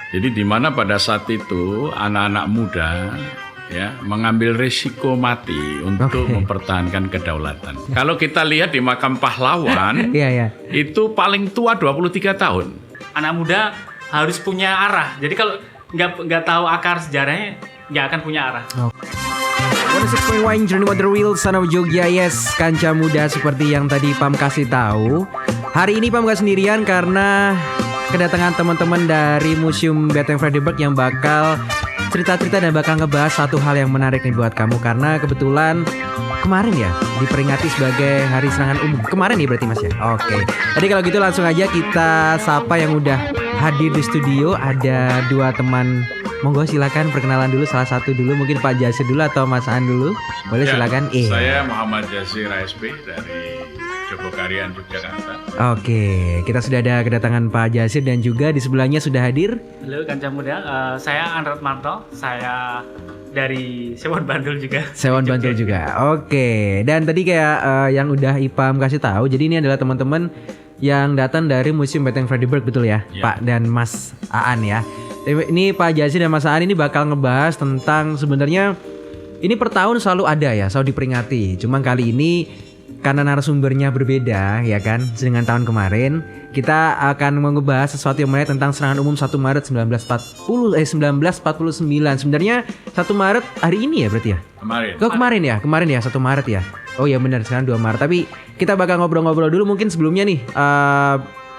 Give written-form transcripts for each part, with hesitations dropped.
Jadi di mana pada saat itu anak-anak muda ya mengambil risiko mati untuk mempertahankan kedaulatan. Kalau kita lihat di makam pahlawan itu paling tua 23 tahun. Anak muda harus punya arah. Jadi kalau nggak tahu akar sejarahnya, nggak akan punya arah. 106.1 Journey with the Real Son of Jogja. Yes, Kanca Muda seperti yang tadi Pam kasih tahu. Hari ini Pam gak sendirian karena kedatangan teman-teman dari Museum Benteng Fredericksburg yang bakal cerita-cerita dan bakal ngebahas satu hal yang menarik nih buat kamu. Karena kebetulan kemarin ya diperingati sebagai Hari Serangan Umum. Kemarin nih berarti Mas ya? Oke. Jadi kalau gitu langsung aja kita sapa yang udah hadir di studio. Ada dua teman. Monggo silakan perkenalan dulu, salah satu dulu, mungkin Pak Jasir dulu atau Mas Aan dulu. Boleh ya, silakan. Saya Muhammad Jasir ASP dari Jogokarian Yogyakarta. Oke, kita sudah ada kedatangan Pak Jasir dan juga di sebelahnya sudah hadir. Halo Kanca Muda, saya Andrat Marto, saya dari Sewon Bantul juga. Sewon Bantul juga. Oke, dan tadi kayak yang udah Ipam kasih tahu, jadi ini adalah teman-teman yang datang dari Museum Benteng Fredericksburg, betul ya, Pak dan Mas Aan ya. Ini Pak Jasir dan Mas Aan ini bakal ngebahas tentang sebenarnya ini per tahun selalu ada ya, selalu diperingati. Cuma kali ini karena narasumbernya berbeda ya kan dengan tahun kemarin, kita akan ngebahas sesuatu yang menarik tentang serangan umum 1 Maret 1949. Sebenarnya 1 Maret hari ini ya berarti ya? Kemarin ya 1 Maret ya. Oh ya benar, sekarang 2 Maret. Tapi kita bakal ngobrol-ngobrol dulu mungkin sebelumnya nih.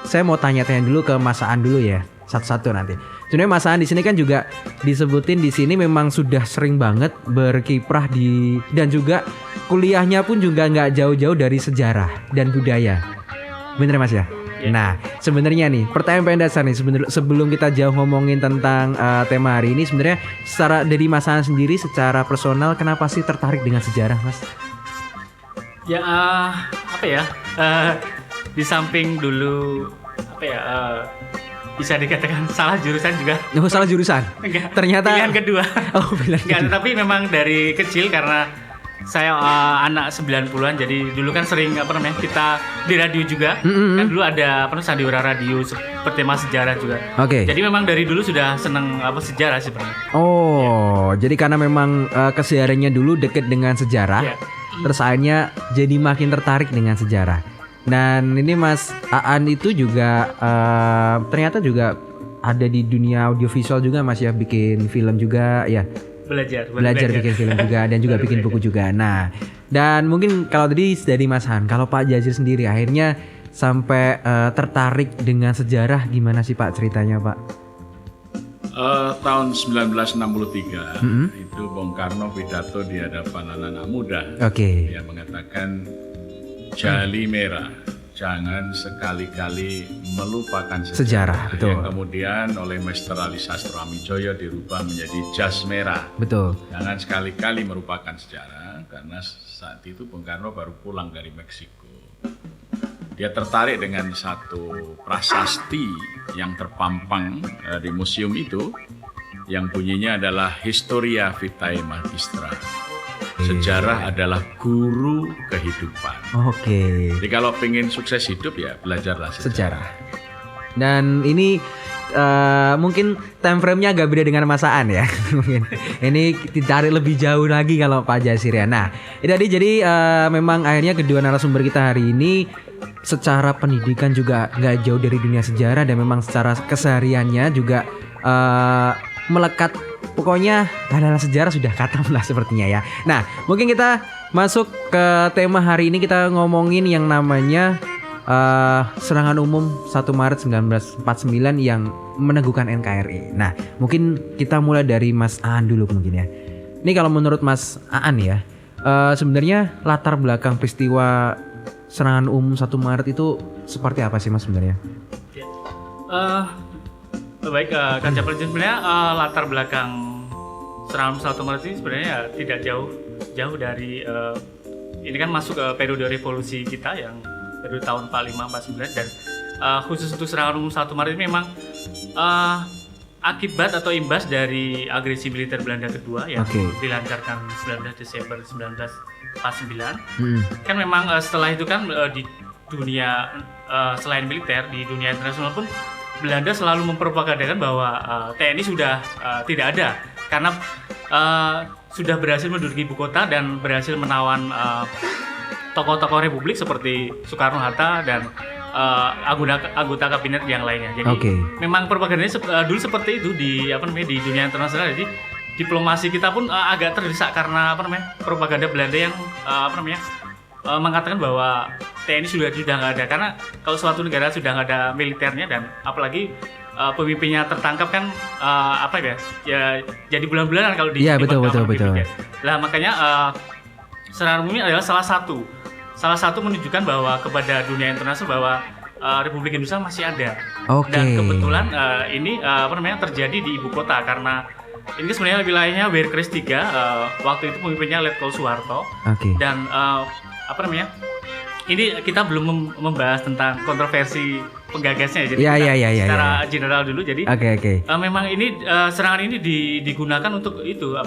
Saya mau tanya-tanya dulu ke Mas Aan dulu ya, satu-satu nanti. Sebenarnya Mas Aan di sini kan juga disebutin di sini memang sudah sering banget berkiprah di dan juga kuliahnya pun juga nggak jauh-jauh dari sejarah dan budaya. Bener Mas ya? Nah, sebenarnya nih pertanyaan dasar nih sebelum kita jauh ngomongin tentang tema hari ini, sebenarnya secara dari Mas Aan sendiri secara personal kenapa sih tertarik dengan sejarah, Mas? Ya apa ya? Di samping dulu apa ya? Bisa dikatakan salah jurusan juga. Oh, salah jurusan? Enggak. Ternyata pilihan kedua. Oh, pilihan kedua. Enggak, tapi memang dari kecil karena saya anak 90-an, jadi dulu kan sering kita di radio juga. Kan dulu ada sandiwara radio bertema sejarah juga. Oke. Jadi memang dari dulu sudah seneng sejarah sebenarnya. Oh, jadi karena memang kesehariannya dulu deket dengan sejarah. Terus akhirnya jadi makin tertarik dengan sejarah. Dan ini Mas Aan itu juga ternyata juga ada di dunia audiovisual juga Mas ya, bikin film juga ya. Belajar bikin film juga dan juga bikin buku juga. Nah, dan mungkin kalau tadi dari Mas Han, kalau Pak Jasir sendiri akhirnya sampai tertarik dengan sejarah, gimana sih Pak ceritanya Pak? Tahun 1963 itu Bung Karno pidato di hadapan anak-anak muda. Dia mengatakan Jali merah, jangan sekali-kali melupakan sejarah. Betul. Yang kemudian oleh Mr. Ali Sastro Amijoyo dirubah menjadi jas merah. Betul. Jangan sekali-kali melupakan sejarah, karena saat itu Bung Karno baru pulang dari Meksiko. Dia tertarik dengan satu prasasti yang terpampang di museum itu, yang bunyinya adalah Historia Vitae Magistra. Sejarah adalah guru kehidupan. Jadi kalau pengen sukses hidup ya belajarlah sejarah. Dan ini mungkin time frame-nya agak beda dengan Mas Aan ya. Mungkin ini ditarik lebih jauh lagi kalau Pak Jasir ya. Nah, jadi memang akhirnya kedua narasumber kita hari ini secara pendidikan juga nggak jauh dari dunia sejarah dan memang secara kesehariannya juga melekat. Pokoknya adalah sejarah sudah katam lah sepertinya ya. Nah, mungkin kita masuk ke tema hari ini. Kita ngomongin yang namanya serangan umum 1 Maret 1949 yang meneguhkan NKRI. Nah, mungkin kita mulai dari Mas Aan dulu mungkin ya. Ini kalau menurut Mas Aan ya, sebenarnya latar belakang peristiwa serangan umum 1 Maret itu seperti apa sih Mas sebenarnya? Baik, Kanca Pelajun sebenarnya latar belakang serangan 1 Maret ini sebenarnya ya tidak jauh dari ini kan masuk ke periode revolusi kita yang periode tahun 45-49 dan khusus untuk serangan umum 1 Maret ini memang akibat atau imbas dari agresi militer Belanda kedua yang dilancarkan 19 Desember 1949. Kan memang setelah itu kan di dunia selain militer, di dunia internasional pun Belanda selalu mempropagandakan bahwa TNI sudah tidak ada karena sudah berhasil menduduki ibu kota dan berhasil menawan tokoh-tokoh Republik seperti Soekarno-Hatta dan anggota kabinet yang lainnya. Jadi memang propagandanya dulu seperti itu di dunia internasional. Jadi diplomasi kita pun agak terdesak karena propaganda Belanda yang mengatakan bahwa TNI sudah nggak ada, karena kalau suatu negara sudah nggak ada militernya dan apalagi pemimpinnya tertangkap kan ya jadi bulan-bulanan kalau di betul. Lah makanya serangan umum ini adalah salah satu menunjukkan bahwa kepada dunia internasional bahwa Republik Indonesia masih ada. Dan kebetulan ini terjadi di ibu kota karena ini sebenarnya wilayahnya Weirkris 3, waktu itu pemimpinnya Letkol Soeharto. Dan ini kita belum membahas tentang kontroversi penggagasnya, jadi secara general dulu. Jadi memang ini serangan ini digunakan untuk itu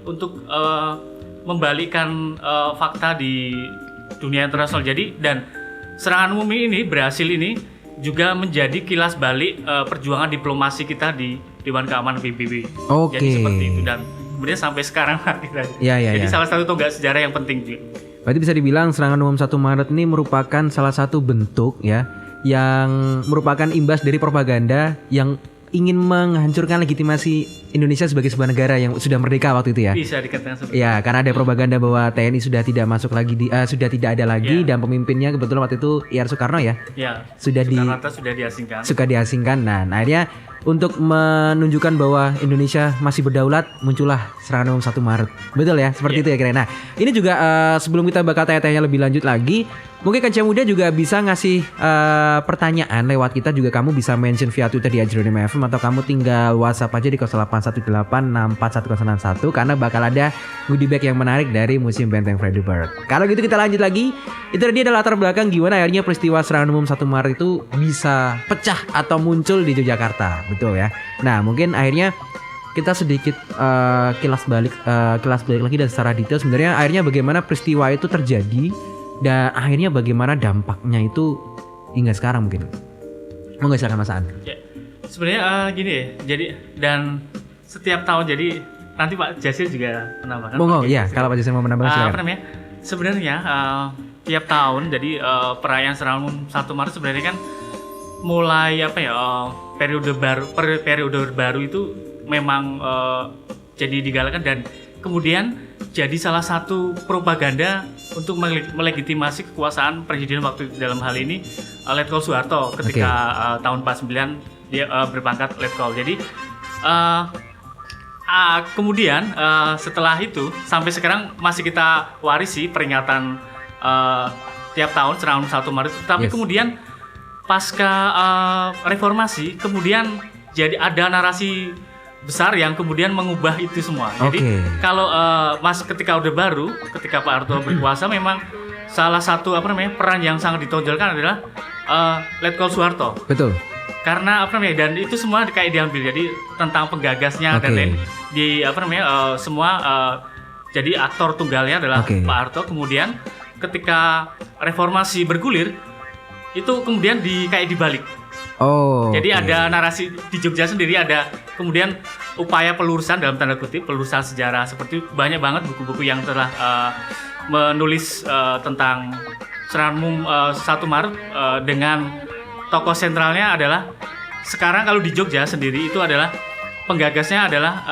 untuk membalikkan fakta di dunia internasional. Jadi dan serangan umum ini berhasil ini juga menjadi kilas balik perjuangan diplomasi kita di Dewan Keamanan PBB. Jadi seperti itu dan kemudian sampai sekarang kita. Jadi salah satu tonggak sejarah yang penting juga. Berarti bisa dibilang serangan umum 1 Maret ini merupakan salah satu bentuk ya yang merupakan imbas dari propaganda yang ingin menghancurkan legitimasi Indonesia sebagai sebuah negara yang sudah merdeka waktu itu ya. Bisa dikatakan seperti itu. Karena ada propaganda bahwa TNI sudah tidak masuk lagi sudah tidak ada lagi dan pemimpinnya kebetulan waktu itu Ir Soekarno ya. Sudah diasingkan. Nah, akhirnya untuk menunjukkan bahwa Indonesia masih berdaulat, muncullah serangan umum 1 Maret. Betul ya? Seperti itu ya kira-kira. Nah, ini juga sebelum kita bakal tanya-tanya lebih lanjut lagi, mungkin Kancah Muda juga bisa ngasih pertanyaan lewat kita. Juga kamu bisa mention via Twitter di @Jeronimo FM atau kamu tinggal WhatsApp aja di 0818641061 karena bakal ada goodie bag yang menarik dari Museum Benteng Fredericksburg. Kalau gitu kita lanjut lagi. Itu tadi adalah latar belakang gimana akhirnya peristiwa serangan umum 1 Maret itu bisa pecah atau muncul di Yogyakarta. Betul ya. Nah, mungkin akhirnya kita sedikit kilas balik lagi dan secara detail sebenarnya akhirnya bagaimana peristiwa itu terjadi dan akhirnya bagaimana dampaknya itu hingga sekarang mungkin. Mau nggak silakan Mas Aan? Ya, sebenarnya gini ya. Jadi dan setiap tahun jadi nanti Pak Jasir juga menambahkan. Kalau Pak Jasir mau menambahkan silakan. Sebenarnya tiap tahun jadi perayaan serangan umum 1 Maret sebenarnya kan mulai periode baru itu memang jadi digalakan dan kemudian jadi salah satu propaganda untuk melegitimasi kekuasaan presiden waktu dalam hal ini Letkol Soeharto ketika tahun 49 dia berpangkat Letkol. Jadi kemudian setelah itu sampai sekarang masih kita warisi peringatan tiap tahun serangan 1 Maret. Tapi kemudian pasca reformasi kemudian jadi ada narasi besar yang kemudian mengubah itu semua. Jadi kalau ketika Orde Baru, ketika Pak Harto berkuasa memang salah satu peran yang sangat ditonjolkan adalah Letkol Soeharto. Betul. Karena dan itu semua kayak diambil jadi tentang penggagasnya dan lain semua jadi aktor tunggalnya adalah Pak Harto. Kemudian ketika reformasi bergulir itu kemudian kayak dibalik. Jadi ada narasi di Jogja sendiri, ada kemudian upaya pelurusan dalam tanda kutip pelurusan sejarah seperti banyak banget buku-buku yang telah menulis tentang serangan umum 1 Maret dengan tokoh sentralnya adalah sekarang kalau di Jogja sendiri itu adalah penggagasnya adalah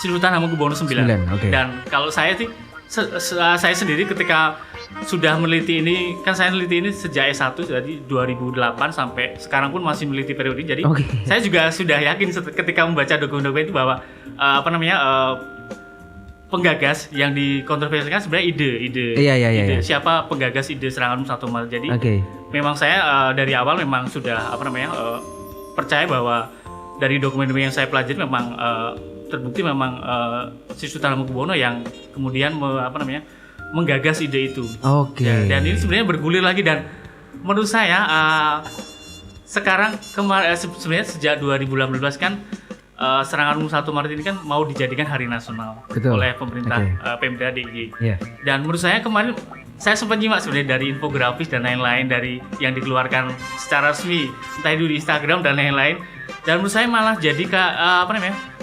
Sri Sultan Hamengkubuwono IX. Dan kalau saya sendiri ketika sudah meneliti ini, kan saya meneliti ini sejak S1 jadi 2008 sampai sekarang pun masih meneliti periode ini. Jadi saya juga sudah yakin ketika membaca dokumen-dokumen itu bahwa penggagas yang dikontroversikan sebenarnya ide siapa penggagas ide serangan 1 Maret. Jadi memang saya dari awal memang sudah percaya bahwa dari dokumen-dokumen yang saya pelajari memang terbukti memang Sri Sultan Hamengkubuwono yang kemudian menggagas ide itu. Dan ini sebenarnya bergulir lagi dan menurut saya sekarang sebenarnya sejak 2018 kan serangan umum 1 Maret ini kan mau dijadikan hari nasional oleh pemerintah Pemda DIY. Dan menurut saya kemarin saya sempat nyimak sebenarnya dari infografis dan lain-lain dari yang dikeluarkan secara resmi, entah itu di Instagram dan lain-lain. Dan menurut saya malah jadi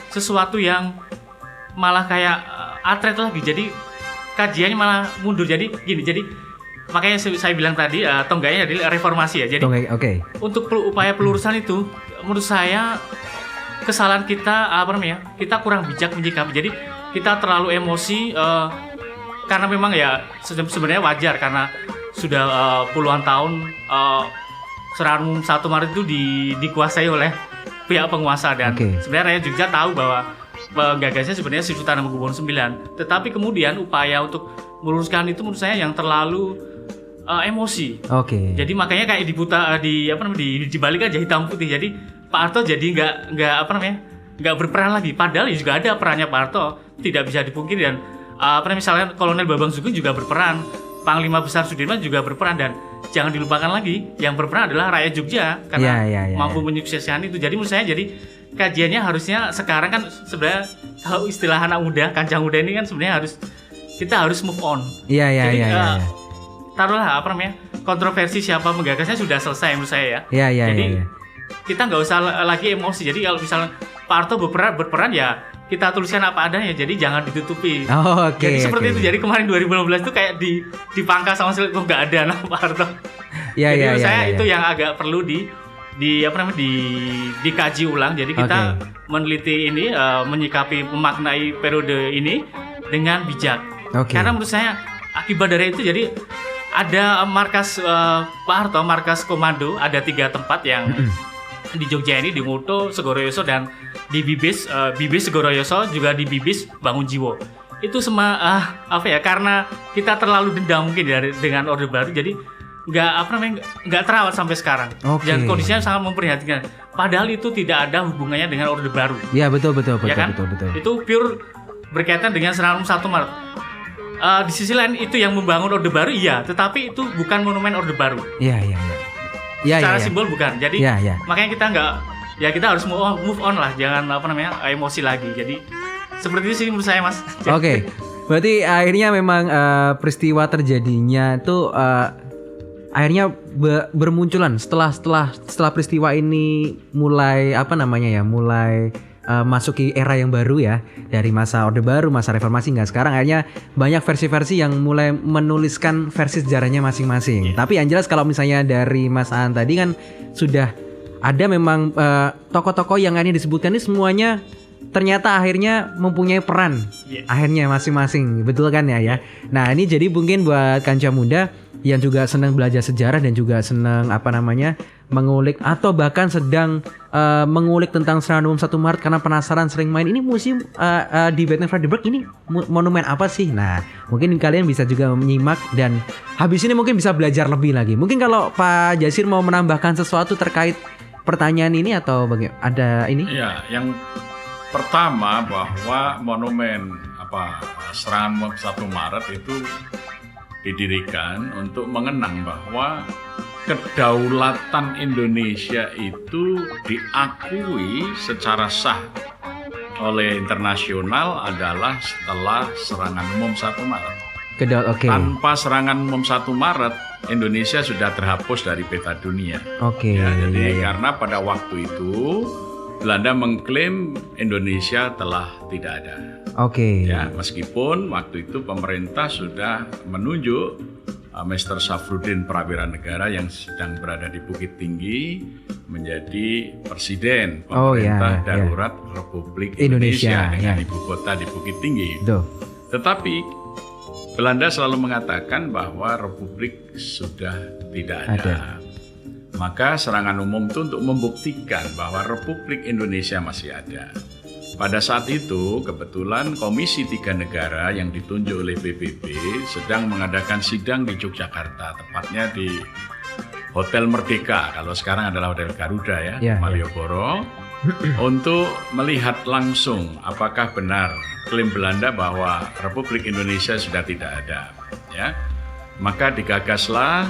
sesuatu yang malah kayak atlet lagi. Jadi kajiannya malah mundur. Jadi gini, jadi makanya saya bilang tadi tonggaknya adalah reformasi ya. Jadi untuk upaya pelurusan itu menurut saya kesalahan kita kita kurang bijak menyikapi. Jadi kita terlalu emosi karena memang ya sebenarnya wajar karena sudah puluhan tahun Serangan Umum 1 Maret itu dikuasai oleh pihak penguasa dan sebenarnya rakyat Jogja tahu bahwa penggagasnya sebenarnya Sri Sultan Hamengkubuwono IX. Tetapi kemudian upaya untuk meluruskan itu menurut saya yang terlalu emosi. Jadi makanya kayak dibalik aja hitam putih. Jadi Pak Harto jadi nggak berperan lagi. Padahal juga ada perannya Pak Harto, tidak bisa dipungkiri. Dan misalnya Kolonel Bambang Sugeng juga berperan, Panglima Besar Sudirman juga berperan, dan jangan dilupakan lagi yang berperan adalah rakyat Jogja karena mampu menyukseskan itu. Jadi menurut saya kajiannya harusnya sekarang kan sebenarnya kalau istilah anak muda, kancah muda ini kan sebenarnya kita harus move on. Taruhlah kontroversi siapa menggagasnya sudah selesai menurut saya ya. Jadi kita nggak usah lagi emosi. Jadi kalau misalnya Pak Harto berperan ya kita tuliskan apa adanya, jadi jangan ditutupi. Jadi seperti itu. Jadi kemarin 2015 itu kayak dipangkas sama sekali, kok nggak ada nama Pak Harto. Jadi menurut saya itu yang agak perlu dikaji ulang. Jadi kita meneliti ini, menyikapi, memaknai periode ini dengan bijak. Karena menurut saya akibat dari itu jadi ada markas Pak Harto, markas komando, ada 3 tempat yang di Jogja ini, di Muto, Segoroyoso, dan di Bibis Segoroyoso, juga di Bibis Bangunjiwo. Itu karena kita terlalu dendam mungkin dengan Orde Baru, jadi nggak terawat sampai sekarang. Dan kondisinya sangat memprihatinkan. Padahal itu tidak ada hubungannya dengan Orde Baru. Iya betul. Itu pure berkaitan dengan Serangan Umum 1 Maret. Di sisi lain itu yang membangun Orde Baru, iya, tetapi itu bukan monumen Orde Baru. Secara simbol bukan. Jadi makanya kita harus move on lah, jangan emosi lagi. Jadi seperti itu sih menurut saya, Mas. Berarti akhirnya memang peristiwa terjadinya itu akhirnya bermunculan setelah peristiwa ini mulai mulai masuki era yang baru ya, dari masa Orde Baru, masa Reformasi hingga sekarang. Akhirnya banyak versi-versi yang mulai menuliskan versi sejarahnya masing-masing. Tapi yang jelas kalau misalnya dari Mas Aan tadi kan sudah ada memang tokoh-tokoh yang ini disebutkan ini semuanya ternyata akhirnya mempunyai peran akhirnya masing-masing, betul kan ya? Nah ini jadi mungkin buat kancah muda yang juga senang belajar sejarah dan juga senang mengulik atau bahkan sedang mengulik tentang Serangan Umum 1 Maret karena penasaran, sering main ini museum di Benteng Vredenburg ini monumen apa sih? Nah mungkin kalian bisa juga menyimak dan habis ini mungkin bisa belajar lebih lagi. Mungkin kalau Pak Jasir mau menambahkan sesuatu terkait pertanyaan ini atau bagaimana? Ada ini? Ya, yang pertama bahwa monumen Serangan Umum 1 Maret itu didirikan untuk mengenang bahwa kedaulatan Indonesia itu diakui secara sah oleh internasional adalah setelah Serangan Umum 1 Maret. Tanpa Serangan Umum 1 Maret, Indonesia sudah terhapus dari peta dunia. Karena pada waktu itu Belanda mengklaim Indonesia telah tidak ada. Meskipun waktu itu pemerintah sudah menunjuk Mr. Safruddin Prawira Negara yang sedang berada di Bukit Tinggi menjadi presiden pemerintah darurat Republik Indonesia dengan ibu kota di Bukit Tinggi. Tetapi Belanda selalu mengatakan bahwa Republik sudah tidak ada. Maka Serangan Umum itu untuk membuktikan bahwa Republik Indonesia masih ada. Pada saat itu kebetulan Komisi 3 Negara yang ditunjuk oleh PBB sedang mengadakan sidang di Yogyakarta, tepatnya di Hotel Merdeka, kalau sekarang adalah Hotel Garuda Malioboro, untuk melihat langsung apakah benar klaim Belanda bahwa Republik Indonesia sudah tidak ada. Maka digagaslah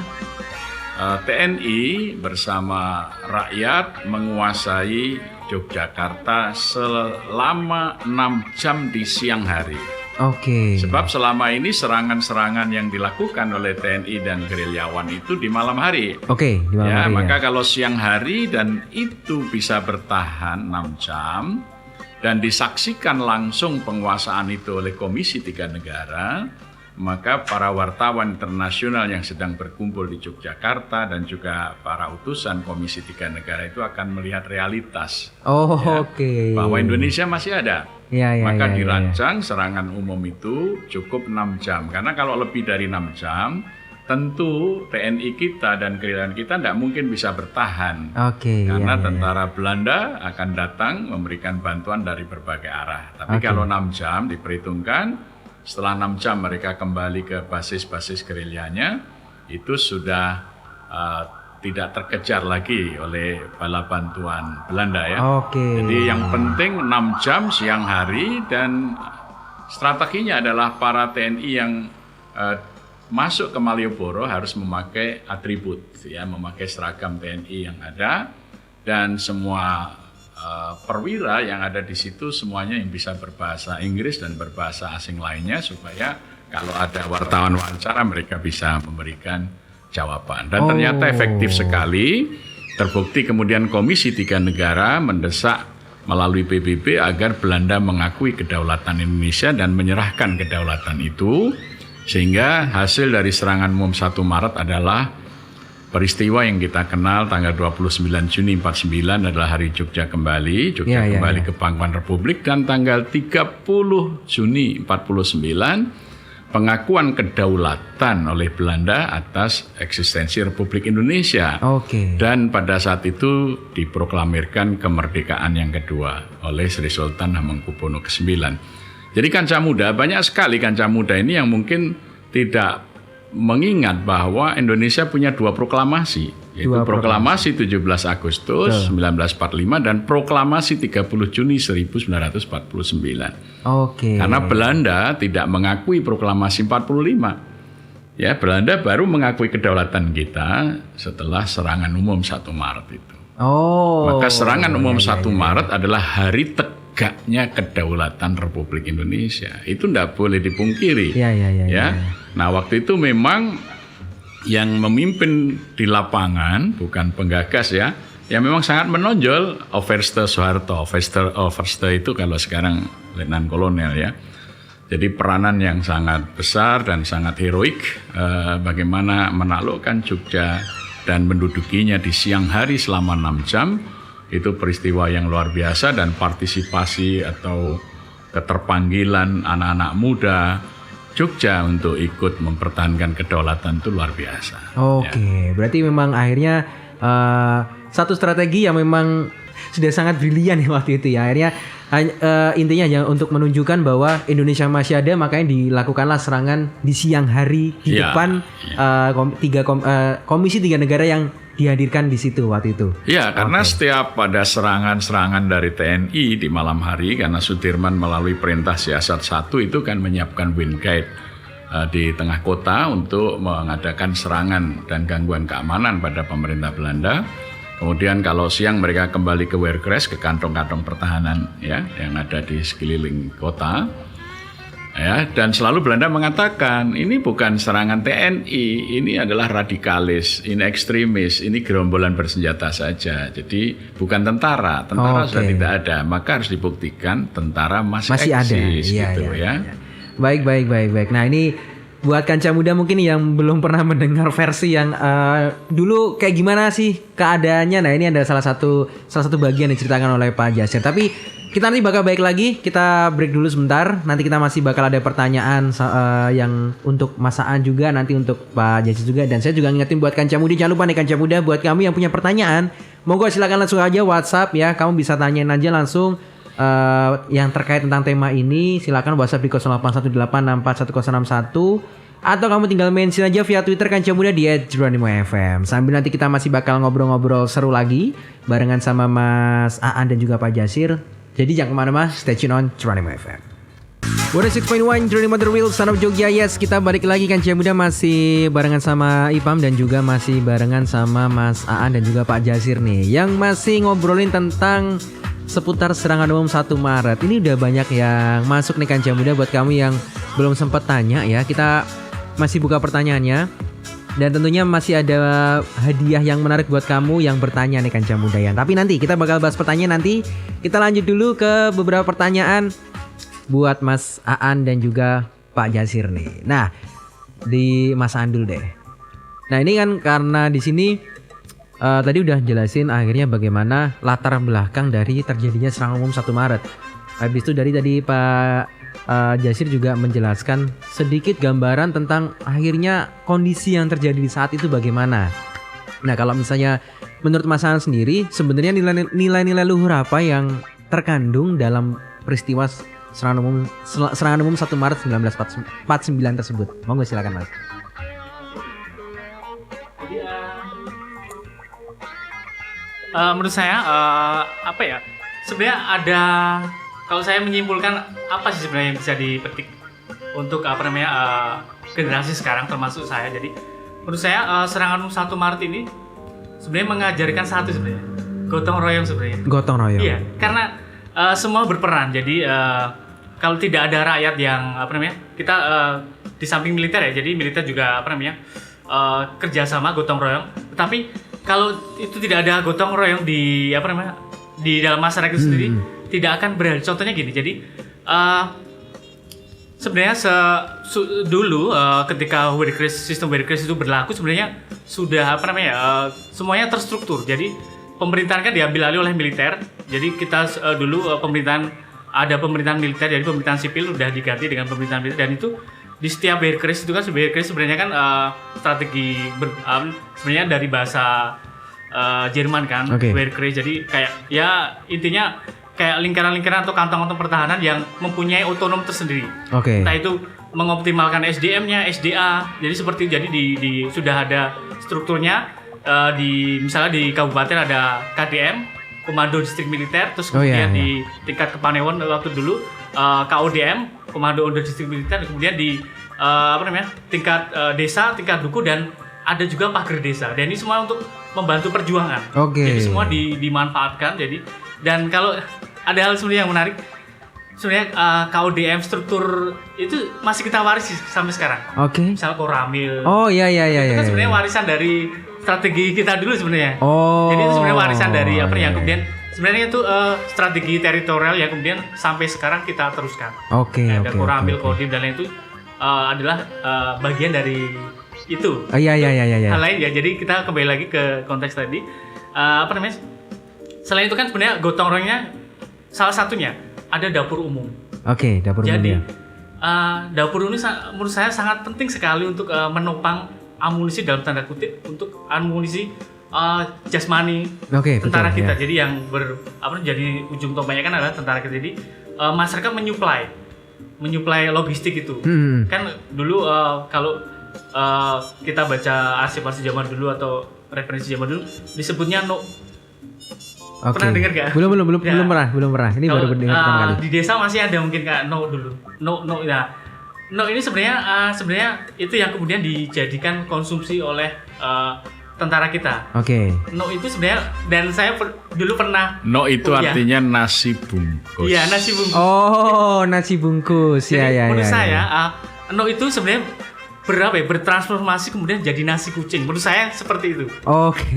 TNI bersama rakyat menguasai Yogyakarta selama 6 jam di siang hari. Oke. Sebab selama ini serangan-serangan yang dilakukan oleh TNI dan gerilyawan itu di malam hari. Oke, di malam Ya, hari maka ya. kalau siang hari dan itu bisa bertahan 6 jam dan disaksikan langsung penguasaan itu oleh Komisi 3 Negara, maka para wartawan internasional yang sedang berkumpul di Yogyakarta dan juga para utusan Komisi 3 Negara itu akan melihat realitas Oh, ya, oke. bahwa Indonesia masih ada. Ya, ya, Maka ya, ya, dirancang serangan umum itu cukup 6 jam. Karena kalau lebih dari 6 jam, tentu TNI kita dan gerilyawan kita tidak mungkin bisa bertahan. Oke. Karena ya, ya. tentara Belanda akan datang memberikan bantuan dari berbagai arah. Tapi Oke. kalau 6 jam diperhitungkan, setelah 6 jam mereka kembali ke basis-basis gerilyanya, itu sudah tidak terkejar lagi oleh bala bantuan Belanda ya. Oke. Jadi yang penting 6 jam siang hari, dan strateginya adalah para TNI yang masuk ke Malioboro harus memakai atribut ya, memakai seragam TNI yang ada, dan semua perwira yang ada di situ semuanya yang bisa berbahasa Inggris dan berbahasa asing lainnya, supaya kalau ada wartawan wawancara mereka bisa memberikan jawaban. Dan ternyata efektif sekali. Terbukti kemudian Komisi 3 Negara mendesak melalui PBB agar Belanda mengakui kedaulatan Indonesia dan menyerahkan kedaulatan itu, sehingga hasil dari serangan umum 1 Maret adalah peristiwa yang kita kenal tanggal 29 Juni 49 adalah hari Jogja kembali, Jogja kembali ke Pangkuan Republik, dan tanggal 30 Juni 49 pengakuan kedaulatan oleh Belanda atas eksistensi Republik Indonesia. Oke. Dan pada saat itu diproklamirkan kemerdekaan yang kedua oleh Sri Sultan Hamengkubuwono ke-9. Jadi Kancah Muda, banyak sekali Kancah Muda ini yang mungkin tidak mengingat bahwa Indonesia punya 2 proklamasi, yaitu proklamasi 17 Agustus 1945 dan proklamasi 30 Juni 1949. Oke. Karena Belanda tidak mengakui proklamasi 45. Ya, Belanda baru mengakui kedaulatan kita setelah serangan umum 1 Maret itu. Oh. Maka serangan umum 1 Maret adalah hari tegaknya kedaulatan Republik Indonesia. Itu tidak boleh dipungkiri. Ya. Nah, waktu itu memang yang memimpin di lapangan bukan penggagas ya, yang memang sangat menonjol Overste Soeharto. Overste itu kalau sekarang Letnan Kolonel ya. Jadi peranan yang sangat besar dan sangat heroik, bagaimana menaklukkan Jogja dan mendudukinya di siang hari selama 6 jam. Itu peristiwa yang luar biasa, dan partisipasi atau keterpanggilan anak-anak muda Jogja untuk ikut mempertahankan kedaulatan itu luar biasa. Oke, berarti memang akhirnya satu strategi yang memang sudah sangat brilian ya waktu itu ya. Akhirnya intinya ya untuk menunjukkan bahwa Indonesia masih ada, makanya dilakukanlah serangan di siang hari di depan Komisi 3 Negara yang dihadirkan di situ waktu itu. Ya, karena setiap pada serangan-serangan dari TNI di malam hari, karena Sudirman melalui perintah siasat 1 itu kan menyiapkan wingate di tengah kota untuk mengadakan serangan dan gangguan keamanan pada pemerintah Belanda. Kemudian kalau siang mereka kembali ke Weerkres, ke kantong-kantong pertahanan ya yang ada di sekeliling kota. Ya, dan selalu Belanda mengatakan ini bukan serangan TNI, ini adalah radikalis, ini ekstremis, ini gerombolan bersenjata saja. Jadi bukan tentara sudah tidak ada, maka harus dibuktikan tentara masih eksis ada. gitu ya. Baik. Nah ini buat Kancah Muda mungkin yang belum pernah mendengar versi yang dulu kayak gimana sih keadaannya. Nah ini ada salah satu bagian yang diceritakan oleh Pak Jasir. Tapi kita nanti bakal balik lagi, kita break dulu sebentar. Nanti kita masih bakal ada pertanyaan yang untuk Mas Aan juga, nanti untuk Pak Jasir juga. Dan saya juga ngingetin buat Kancah Muda, jangan lupa nih Kancah Muda, buat kamu yang punya pertanyaan, monggo silakan langsung aja WhatsApp ya. Kamu bisa tanyain aja langsung yang terkait tentang tema ini. Silakan WhatsApp di 0818641061. Atau kamu tinggal mention aja via Twitter Kancah Muda di @Geronimo_FM. Sambil nanti kita masih bakal ngobrol-ngobrol seru lagi barengan sama Mas Aan dan juga Pak Jasir. Jadi jangan kemana-mana, stay tune on Geronimo FM. 106.1 Geronimo The Real Son of Jogja. Yes, kita balik lagi Kancah Muda, masih barengan sama Ipam dan juga masih barengan sama Mas Aan dan juga Pak Jasir nih, yang masih ngobrolin tentang seputar serangan umum 1 Maret. Ini udah banyak yang masuk nih Kancah Muda. Buat kamu yang belum sempat tanya ya, kita masih buka pertanyaannya. Dan tentunya masih ada hadiah yang menarik buat kamu yang bertanya nih Kancah Muda ya. Tapi nanti kita bakal bahas pertanyaan nanti. Kita lanjut dulu ke beberapa pertanyaan buat Mas Aan dan juga Pak Jasir nih. Nah, di Mas Aan dulu deh. Nah, ini kan karena di sini tadi udah jelasin akhirnya bagaimana latar belakang dari terjadinya serangan umum 1 Maret. Habis itu dari tadi Pak Jasir juga menjelaskan sedikit gambaran tentang akhirnya kondisi yang terjadi di saat itu bagaimana. Nah, kalau misalnya menurut Mas Aan sendiri, sebenarnya nilai-nilai luhur apa yang terkandung dalam peristiwa serangan umum 1 Maret 1949 tersebut? Monggo silakan Mas. Menurut saya apa ya? Sebenarnya ada, kalau saya menyimpulkan apa sih sebenarnya yang bisa dipetik untuk generasi sekarang termasuk saya. Jadi menurut saya serangan 1 Maret ini sebenarnya mengajarkan satu sebenarnya, gotong royong sebenarnya. Gotong royong. Iya, karena semua berperan. Jadi kalau tidak ada rakyat yang kita di samping militer ya. Jadi militer juga kerjasama gotong royong. Tetapi kalau itu tidak ada gotong royong di dalam masyarakat itu sendiri, tidak akan berhasil. Contohnya gini, jadi sebenarnya dulu ketika sistem Wehrkrieg itu berlaku, sebenarnya sudah semuanya terstruktur. Jadi pemerintahan kan diambil alih oleh militer. Jadi kita dulu ada pemerintahan militer, jadi pemerintahan sipil udah diganti dengan pemerintahan militer. Dan itu di setiap Wehrkrieg itu kan sebenarnya kan strategi sebenarnya dari bahasa Jerman kan, Wehrkrieg. Jadi kayak ya intinya kayak lingkaran-lingkaran atau kantong-kantong pertahanan yang mempunyai otonom tersendiri. Entah itu mengoptimalkan SDM-nya, SDA. Jadi seperti di sudah ada strukturnya. Misalnya di kabupaten ada KDM, Komando Distrik Militer, terus kemudian di tingkat Kepanewon waktu dulu KODM, Komando Under Distrik Militer, kemudian di tingkat desa, tingkat duku, dan ada juga pager desa. Dan ini semua untuk membantu perjuangan. Jadi semua dimanfaatkan. Dan kalau ada hal sebenarnya yang menarik, sebenarnya KODM struktur itu masih kita warisi sampai sekarang. Misalnya Koramil. Itu kan sebenarnya warisan dari strategi kita dulu sebenarnya. Jadi itu sebenarnya warisan dari yang kemudian sebenarnya itu strategi teritorial yang kemudian sampai sekarang kita teruskan. Ada Koramil, Kodim dan lain itu adalah bagian dari itu. Hal lain ya. Jadi kita kembali lagi ke konteks tadi. Selain itu kan sebenarnya gotong royongnya salah satunya ada dapur umum. Dapur umum. Jadi dapur umum ini menurut saya sangat penting sekali untuk menopang amunisi dalam tanda kutip, untuk amunisi jasmani tentara kita. Jadi yang jadi ujung tombaknya kan adalah tentara kita. Jadi masyarakat menyuplai logistik itu. Kan dulu kalau kita baca arsip-arsip zaman dulu atau referensi zaman dulu disebutnya pernah dengar gak? Belum pernah. Ini baru dengar pertama kali. Di desa masih ada mungkin Kak dulu. No ini sebenarnya itu yang kemudian dijadikan konsumsi oleh tentara kita. No itu sebenarnya, dan saya dulu pernah. No itu artinya nasi bungkus. Iya, nasi bungkus. Nasi bungkus. Menurut saya no itu sebenarnya bertransformasi kemudian jadi nasi kucing. Menurut saya seperti itu.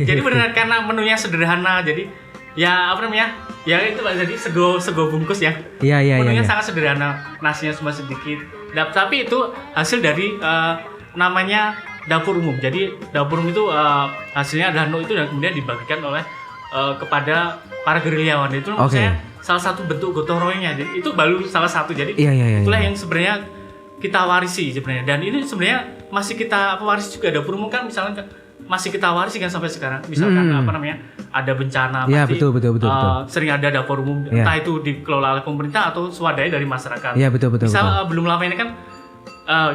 Jadi benar karena menunya sederhana, jadi ya ya itu Pak, jadi sego bungkus ya. Menunya sangat sederhana, nasinya cuma sedikit. Tapi itu hasil dari namanya dapur umum. Jadi dapur umum itu hasilnya adalah no itu, dan kemudian dibagikan oleh kepada para gerilyawan. Itu menurut saya salah satu bentuk gotong royongnya. Jadi itu baru salah satu. Jadi itulah yang sebenarnya kita warisi sebenarnya. Dan ini sebenarnya masih kita warisi juga. Dapur umum kan misalnya masih kita warisi kan sampai sekarang. Misalkan ada bencana, pasti betul. Sering ada dapur umum, entah itu dikelola oleh pemerintah atau swadaya dari masyarakat. Betul. Misal belum lama ini kan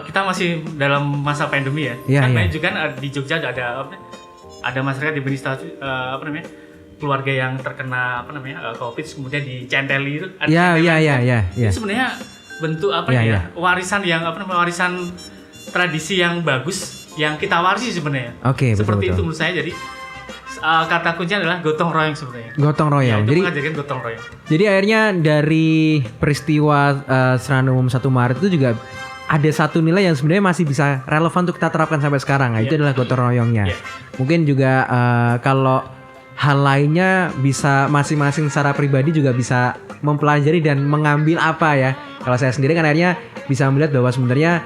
kita masih dalam masa pandemi ya. Banyak juga di Jogja ada masyarakat diberi status keluarga yang terkena COVID, kemudian dicenteli itu. Itu sebenarnya bentuk warisan yang warisan tradisi yang bagus yang kita warisi sebenarnya. Seperti itu menurut saya. Jadi kata kuncinya adalah gotong royong sebenarnya. Gotong Ya, royong. itu Jadi mengajarkan gotong royong. Jadi akhirnya dari peristiwa serangan umum 1 Maret itu juga ada satu nilai yang sebenarnya masih bisa relevan untuk kita terapkan sampai sekarang. Itu adalah gotong royongnya. Iya. Mungkin juga kalau hal lainnya bisa masing-masing secara pribadi juga bisa mempelajari dan mengambil apa ya. Kalau saya sendiri kan akhirnya bisa melihat bahwa sebenarnya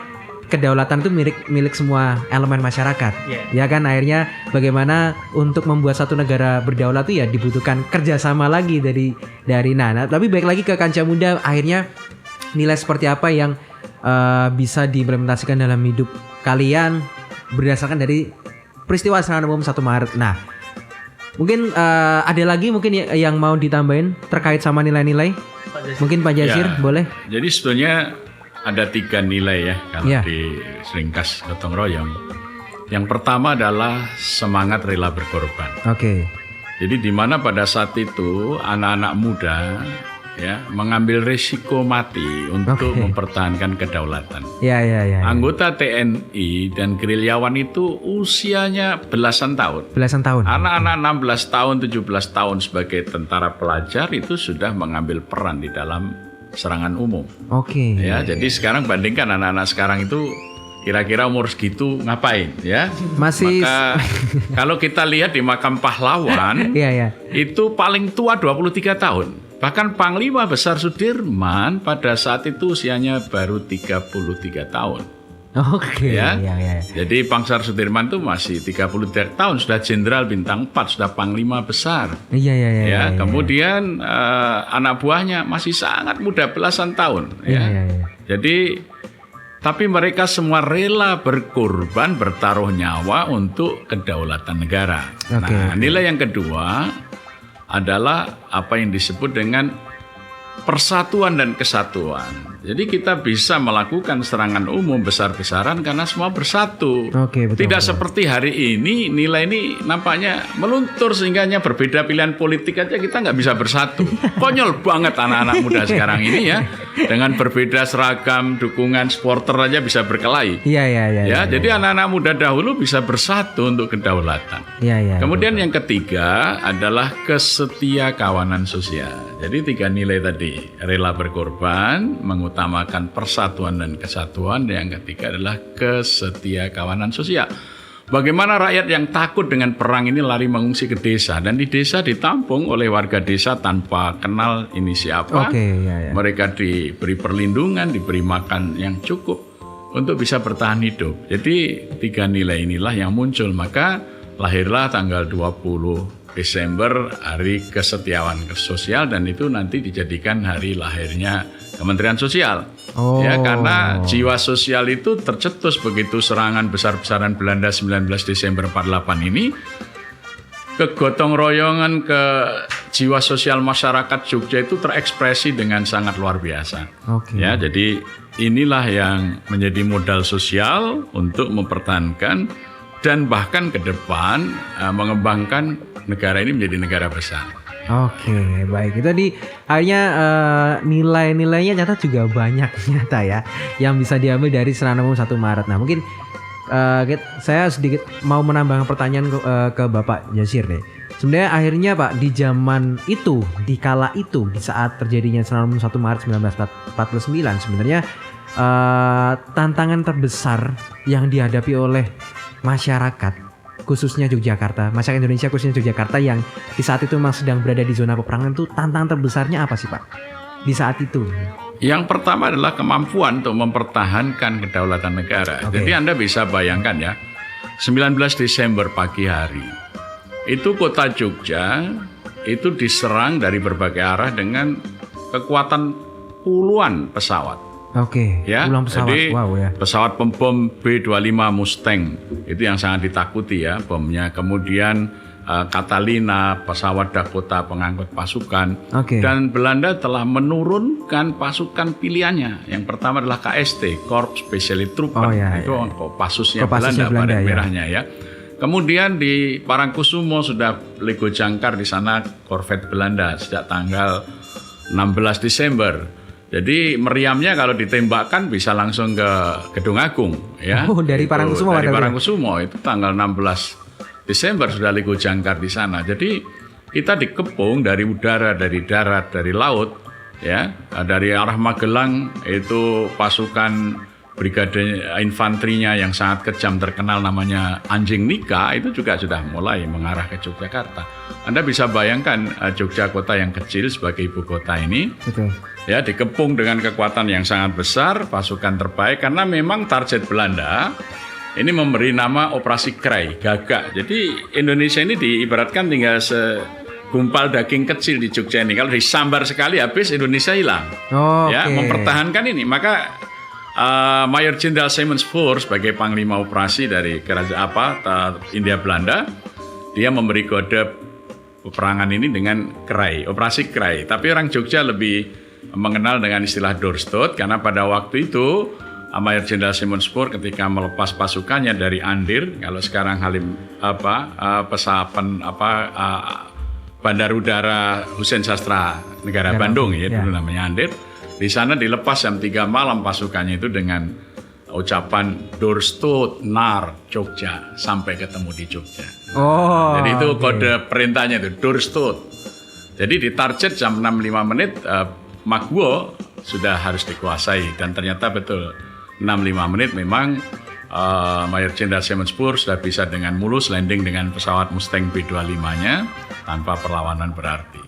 kedaulatan itu milik semua elemen masyarakat. Ya kan akhirnya bagaimana untuk membuat satu negara berdaulat itu ya dibutuhkan kerjasama lagi dari nah tapi baik lagi ke kancah muda, akhirnya nilai seperti apa yang bisa diimplementasikan dalam hidup kalian berdasarkan dari peristiwa serangan umum 1 Maret. Nah, mungkin ada lagi mungkin yang mau ditambahin terkait sama nilai-nilai? Mungkin Pak Jasir boleh? Jadi sebetulnya ada 3 nilai ya kalau di ringkas gotong royong. Yang pertama adalah semangat rela berkorban. Oke. Jadi di mana pada saat itu anak-anak muda ya mengambil risiko mati untuk mempertahankan kedaulatan. Ya. Anggota TNI dan gerilyawan itu usianya belasan tahun. Anak-anak 16 tahun, 17 tahun sebagai tentara pelajar itu sudah mengambil peran di dalam serangan umum. Oke. Ya, jadi sekarang bandingkan anak-anak sekarang itu kira-kira umur segitu ngapain ya? Masih. Maka kalau kita lihat di makam pahlawan itu paling tua 23 tahun. Bahkan Panglima Besar Sudirman pada saat itu usianya baru 33 tahun. Oke. Ya. Jadi Pangsar Sudirman itu masih 33 tahun, sudah jenderal bintang 4, sudah Panglima Besar. Iya. Kemudian anak buahnya masih sangat muda, belasan tahun. Jadi tapi mereka semua rela berkorban, bertaruh nyawa untuk kedaulatan negara. Nah, nilai yang kedua adalah apa yang disebut dengan persatuan dan kesatuan. Jadi kita bisa melakukan serangan umum besar-besaran karena semua bersatu. Tidak seperti hari ini nilai ini nampaknya meluntur sehingga hanya berbeda pilihan politik aja kita nggak bisa bersatu. Konyol banget anak-anak muda sekarang ini ya. Dengan berbeda seragam, dukungan supporter aja bisa berkelahi. Jadi anak-anak muda dahulu bisa bersatu untuk kedaulatan. Kemudian yang ketiga adalah kesetia kawanan sosial. Jadi 3 nilai tadi, rela berkorban, mengutamakan persatuan dan kesatuan. Yang ketiga adalah kesetia kawanan sosial. Bagaimana rakyat yang takut dengan perang ini lari mengungsi ke desa, dan di desa ditampung oleh warga desa tanpa kenal ini siapa. Mereka diberi perlindungan, diberi makan yang cukup untuk bisa bertahan hidup. Jadi 3 nilai inilah yang muncul, maka lahirlah tanggal 20 Desember Hari Kesetiaan Sosial, dan itu nanti dijadikan hari lahirnya Kementerian Sosial. Ya, karena jiwa sosial itu tercetus begitu serangan besar-besaran Belanda 19 Desember 48 ini. Kegotong royongan, ke jiwa sosial masyarakat Jogja itu terekspresi dengan sangat luar biasa. Ya, jadi inilah yang menjadi modal sosial untuk mempertahankan dan bahkan ke depan mengembangkan negara ini menjadi negara besar. Baik. Itu tadi akhirnya nilai-nilainya nyata juga banyak nyata ya yang bisa diambil dari serangan umum 1 Maret. Nah, mungkin saya sedikit mau menambahkan pertanyaan ke Bapak Jasir nih. Sebenarnya akhirnya Pak, di zaman itu, di kala itu, di saat terjadinya serangan umum 1 Maret 1949 sebenarnya tantangan terbesar yang dihadapi oleh masyarakat khususnya Yogyakarta, masyarakat Indonesia khususnya Yogyakarta yang di saat itu memang sedang berada di zona peperangan, itu tantangan terbesarnya apa sih Pak di saat itu? Yang pertama adalah kemampuan untuk mempertahankan kedaulatan negara. Jadi Anda bisa bayangkan ya, 19 Desember pagi hari itu kota Jogja itu diserang dari berbagai arah dengan kekuatan puluhan pesawat. Puluhan pesawat. Jadi pesawat pembom B-25 Mustang itu yang sangat ditakuti ya bomnya. Kemudian Catalina, pesawat Dakota pengangkut pasukan. Dan Belanda telah menurunkan pasukan pilihannya. Yang pertama adalah KST, Korps Special Trooper. Itu Kopassusnya Belanda, baret merahnya ya. Kemudian di Parangkusumo sudah Lego Jangkar di sana korvet Belanda sejak tanggal 16 Desember. Jadi meriamnya kalau ditembakkan bisa langsung ke Gedung Agung ya. Dari Parangkusumo. Dari Parangkusumo itu tanggal 16 Desember sudah Lego Jangkar di sana. Jadi kita dikepung dari udara, dari darat, dari laut, ya, dari arah Magelang itu pasukan brigade infanterinya yang sangat kejam terkenal namanya Anjing Nika itu juga sudah mulai mengarah ke Yogyakarta. Anda bisa bayangkan Jogja kota yang kecil sebagai ibu kota ini, Betul. ya, dikepung dengan kekuatan yang sangat besar, pasukan terbaik karena memang target Belanda ini memberi nama Operasi Krai, gagak. Jadi Indonesia ini diibaratkan tinggal segumpal daging kecil di Jogja ini. Kalau disambar sekali habis Indonesia hilang. Ya, mempertahankan ini. Maka Mayor Jenderal Simons Force sebagai panglima operasi dari kerajaan Hindia Belanda, dia memberi kode peperangan ini dengan Krai, Operasi Krai. Tapi orang Jogja lebih mengenal dengan istilah Doorstad karena pada waktu itu Mayor Jenderal Simons Force ketika melepas pasukannya dari Andir, kalau sekarang Bandar Udara Hussein Sastra Negara Bandung ya dulu namanya Andir. Di sana dilepas jam 3 malam pasukannya itu dengan ucapan Doorstad Nar Jogja sampai ketemu di Jogja. Jadi itu kode perintahnya itu Doorstad. Jadi di target jam 6.05 menit Magwo sudah harus dikuasai dan ternyata betul 6.05 menit memang Mayor Jenderal Simons Force sudah bisa dengan mulus landing dengan pesawat Mustang B-25-nya tanpa perlawanan berarti.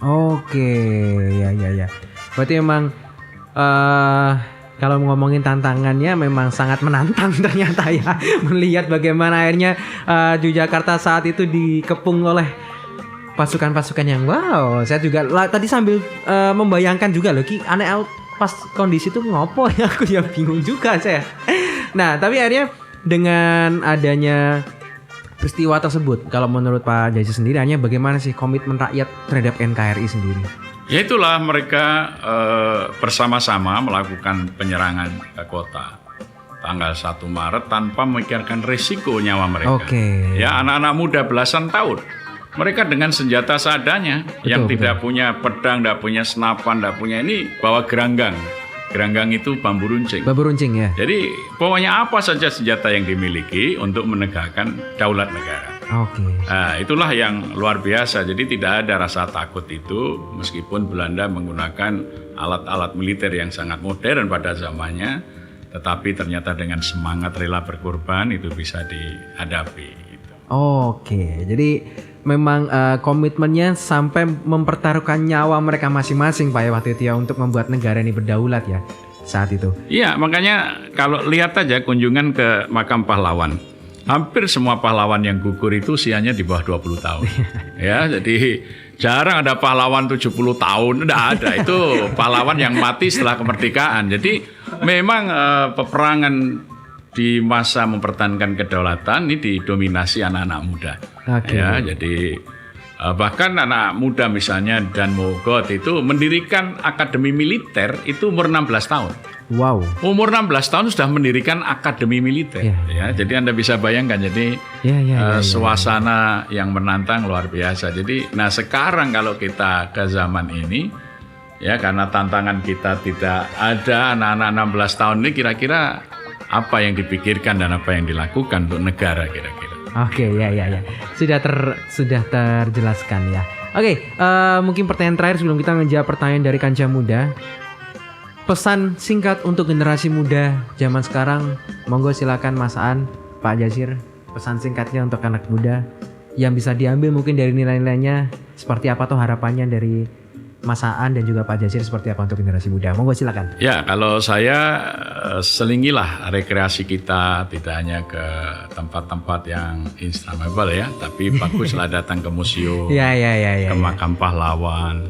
Ya. Berarti memang kalau ngomongin tantangannya memang sangat menantang ternyata ya. Melihat bagaimana akhirnya Yogyakarta saat itu dikepung oleh pasukan-pasukan yang wow. Saya juga tadi sambil membayangkan juga loh, aneh pas kondisi itu ngopo ya, aku ya bingung juga saya. Nah, tapi akhirnya dengan adanya peristiwa tersebut, kalau menurut Pak Jazir sendiri, hanya bagaimana sih komitmen rakyat terhadap NKRI sendiri? Ya itulah mereka bersama-sama melakukan penyerangan ke kota tanggal 1 Maret tanpa memikirkan risiko nyawa mereka. Ya, anak-anak muda belasan tahun. Mereka dengan senjata seadanya, yang tidak punya pedang, tidak punya senapan, tidak punya ini, bawa geranggang. Geranggang itu bambu runcing. Bambu runcing ya. Jadi pokoknya apa saja senjata yang dimiliki untuk menegakkan daulat negara. Nah, itulah yang luar biasa. Jadi tidak ada rasa takut itu, meskipun Belanda menggunakan alat-alat militer yang sangat modern pada zamannya, tetapi ternyata dengan semangat rela berkorban itu bisa dihadapi. Gitu. Jadi memang komitmennya sampai mempertaruhkan nyawa mereka masing-masing Pak ya waktu itu ya untuk membuat negara ini berdaulat ya saat itu. Iya, makanya kalau lihat aja kunjungan ke makam pahlawan, hampir semua pahlawan yang gugur itu usianya di bawah 20 tahun. Ya, jadi jarang ada pahlawan 70 tahun, tidak ada. Itu pahlawan yang mati setelah kemerdekaan. Jadi memang peperangan di masa mempertahankan kedaulatan ini didominasi anak-anak muda. Ya, jadi bahkan anak muda misalnya Dan Mogot itu mendirikan akademi militer itu umur 16 tahun. Wow. Umur 16 tahun sudah mendirikan akademi militer. Ya, jadi Anda bisa bayangkan jadi suasana yang menantang luar biasa. Jadi nah sekarang kalau kita ke zaman ini ya karena tantangan kita tidak ada anak-anak 16 tahun ini kira-kira apa yang dipikirkan dan apa yang dilakukan untuk negara kira-kira. Ya. Sudah terjelaskan ya. Mungkin pertanyaan terakhir sebelum kita menjawab pertanyaan dari Kancah Muda. Pesan singkat untuk generasi muda zaman sekarang, monggo silakan Mas Aan, Pak Jazir, pesan singkatnya untuk anak muda yang bisa diambil mungkin dari nilai-nilainya seperti apa tuh harapannya dari Mas Aan dan juga Pak Jazir seperti apa untuk generasi muda. Monggo silakan. Ya, kalau saya selingilah rekreasi kita tidak hanya ke tempat-tempat yang instagramable ya, tapi baguslah datang ke museum, ke makam pahlawan,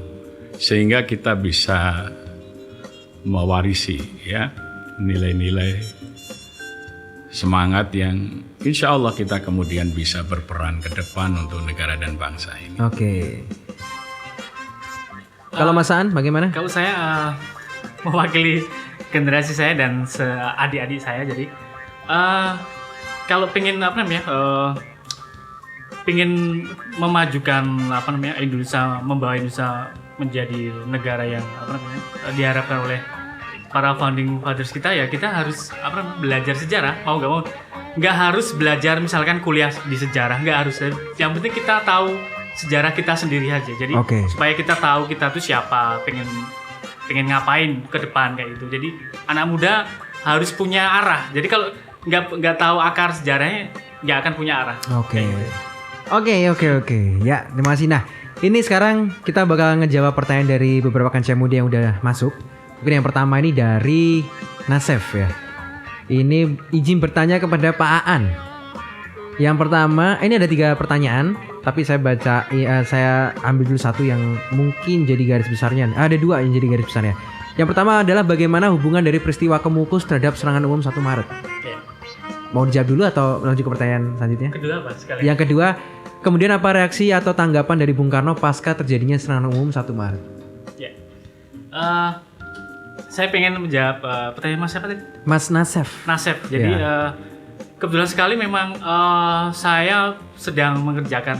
sehingga kita bisa mewarisi ya nilai-nilai semangat yang insya Allah kita kemudian bisa berperan ke depan untuk negara dan bangsa ini. Kalau Mas Aan bagaimana? Kalau saya mewakili generasi saya dan adik-adik saya, jadi kalau pengen pengen memajukan Indonesia, membawa Indonesia menjadi negara yang diharapkan oleh para founding fathers kita ya kita harus belajar sejarah mau nggak mau. Nggak harus belajar misalkan kuliah di sejarah, nggak harus. Yang penting kita tahu sejarah kita sendiri aja. Jadi supaya kita tahu kita tuh siapa, pengen ngapain ke depan kayak gitu. Jadi anak muda harus punya arah. Jadi kalau nggak tahu akar sejarahnya nggak akan punya arah. Oke. Ya, terima kasih. Nah, ini sekarang kita bakal ngejawab pertanyaan dari beberapa kanca muda yang udah masuk. Mungkin yang pertama ini dari Nasef ya. Ini izin bertanya kepada Pak Aan. Yang pertama, ini ada 3 pertanyaan, tapi saya baca, saya ambil dulu satu yang mungkin jadi garis besarnya. Ada 2 yang jadi garis besarnya. Yang pertama adalah bagaimana hubungan dari peristiwa Kemukus terhadap serangan umum 1 Maret. Ya. Mau dijawab dulu atau lanjut ke pertanyaan selanjutnya? Kedua apa sekali? Yang kedua, kemudian apa reaksi atau tanggapan dari Bung Karno pasca terjadinya serangan umum 1 Maret? Ya. Saya pengen menjawab pertanyaan Mas siapa tadi? Mas Nasef. Jadi kebetulan sekali memang saya sedang mengerjakan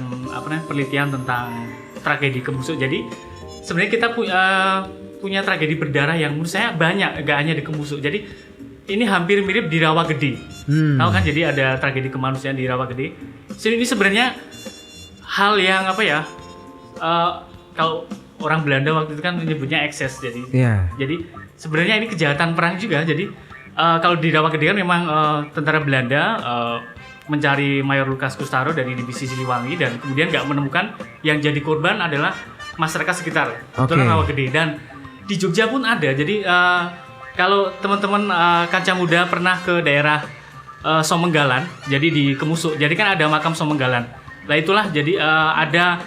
penelitian tentang tragedi Kemusuk. Jadi sebenarnya kita punya tragedi berdarah yang menurut saya banyak, gak hanya di Kemusuk. Jadi ini hampir mirip di Rawagede. Tahu kan? Jadi ada tragedi kemanusiaan di Rawagede. Ini sebenarnya hal yang kalau orang Belanda waktu itu kan menyebutnya ekses. Jadi sebenarnya ini kejahatan perang juga. Jadi kalau di Rawagede kan memang tentara Belanda mencari Mayor Lukas Kustaro dari divisi Siliwangi dan kemudian nggak menemukan, yang jadi korban adalah masyarakat sekitar, terutama Rawagede. Dan di Jogja pun ada. Jadi kalau teman-teman kanca muda pernah ke daerah Somenggalan, jadi di Kemusuk, jadi kan ada makam Somenggalan. Nah itulah jadi ada.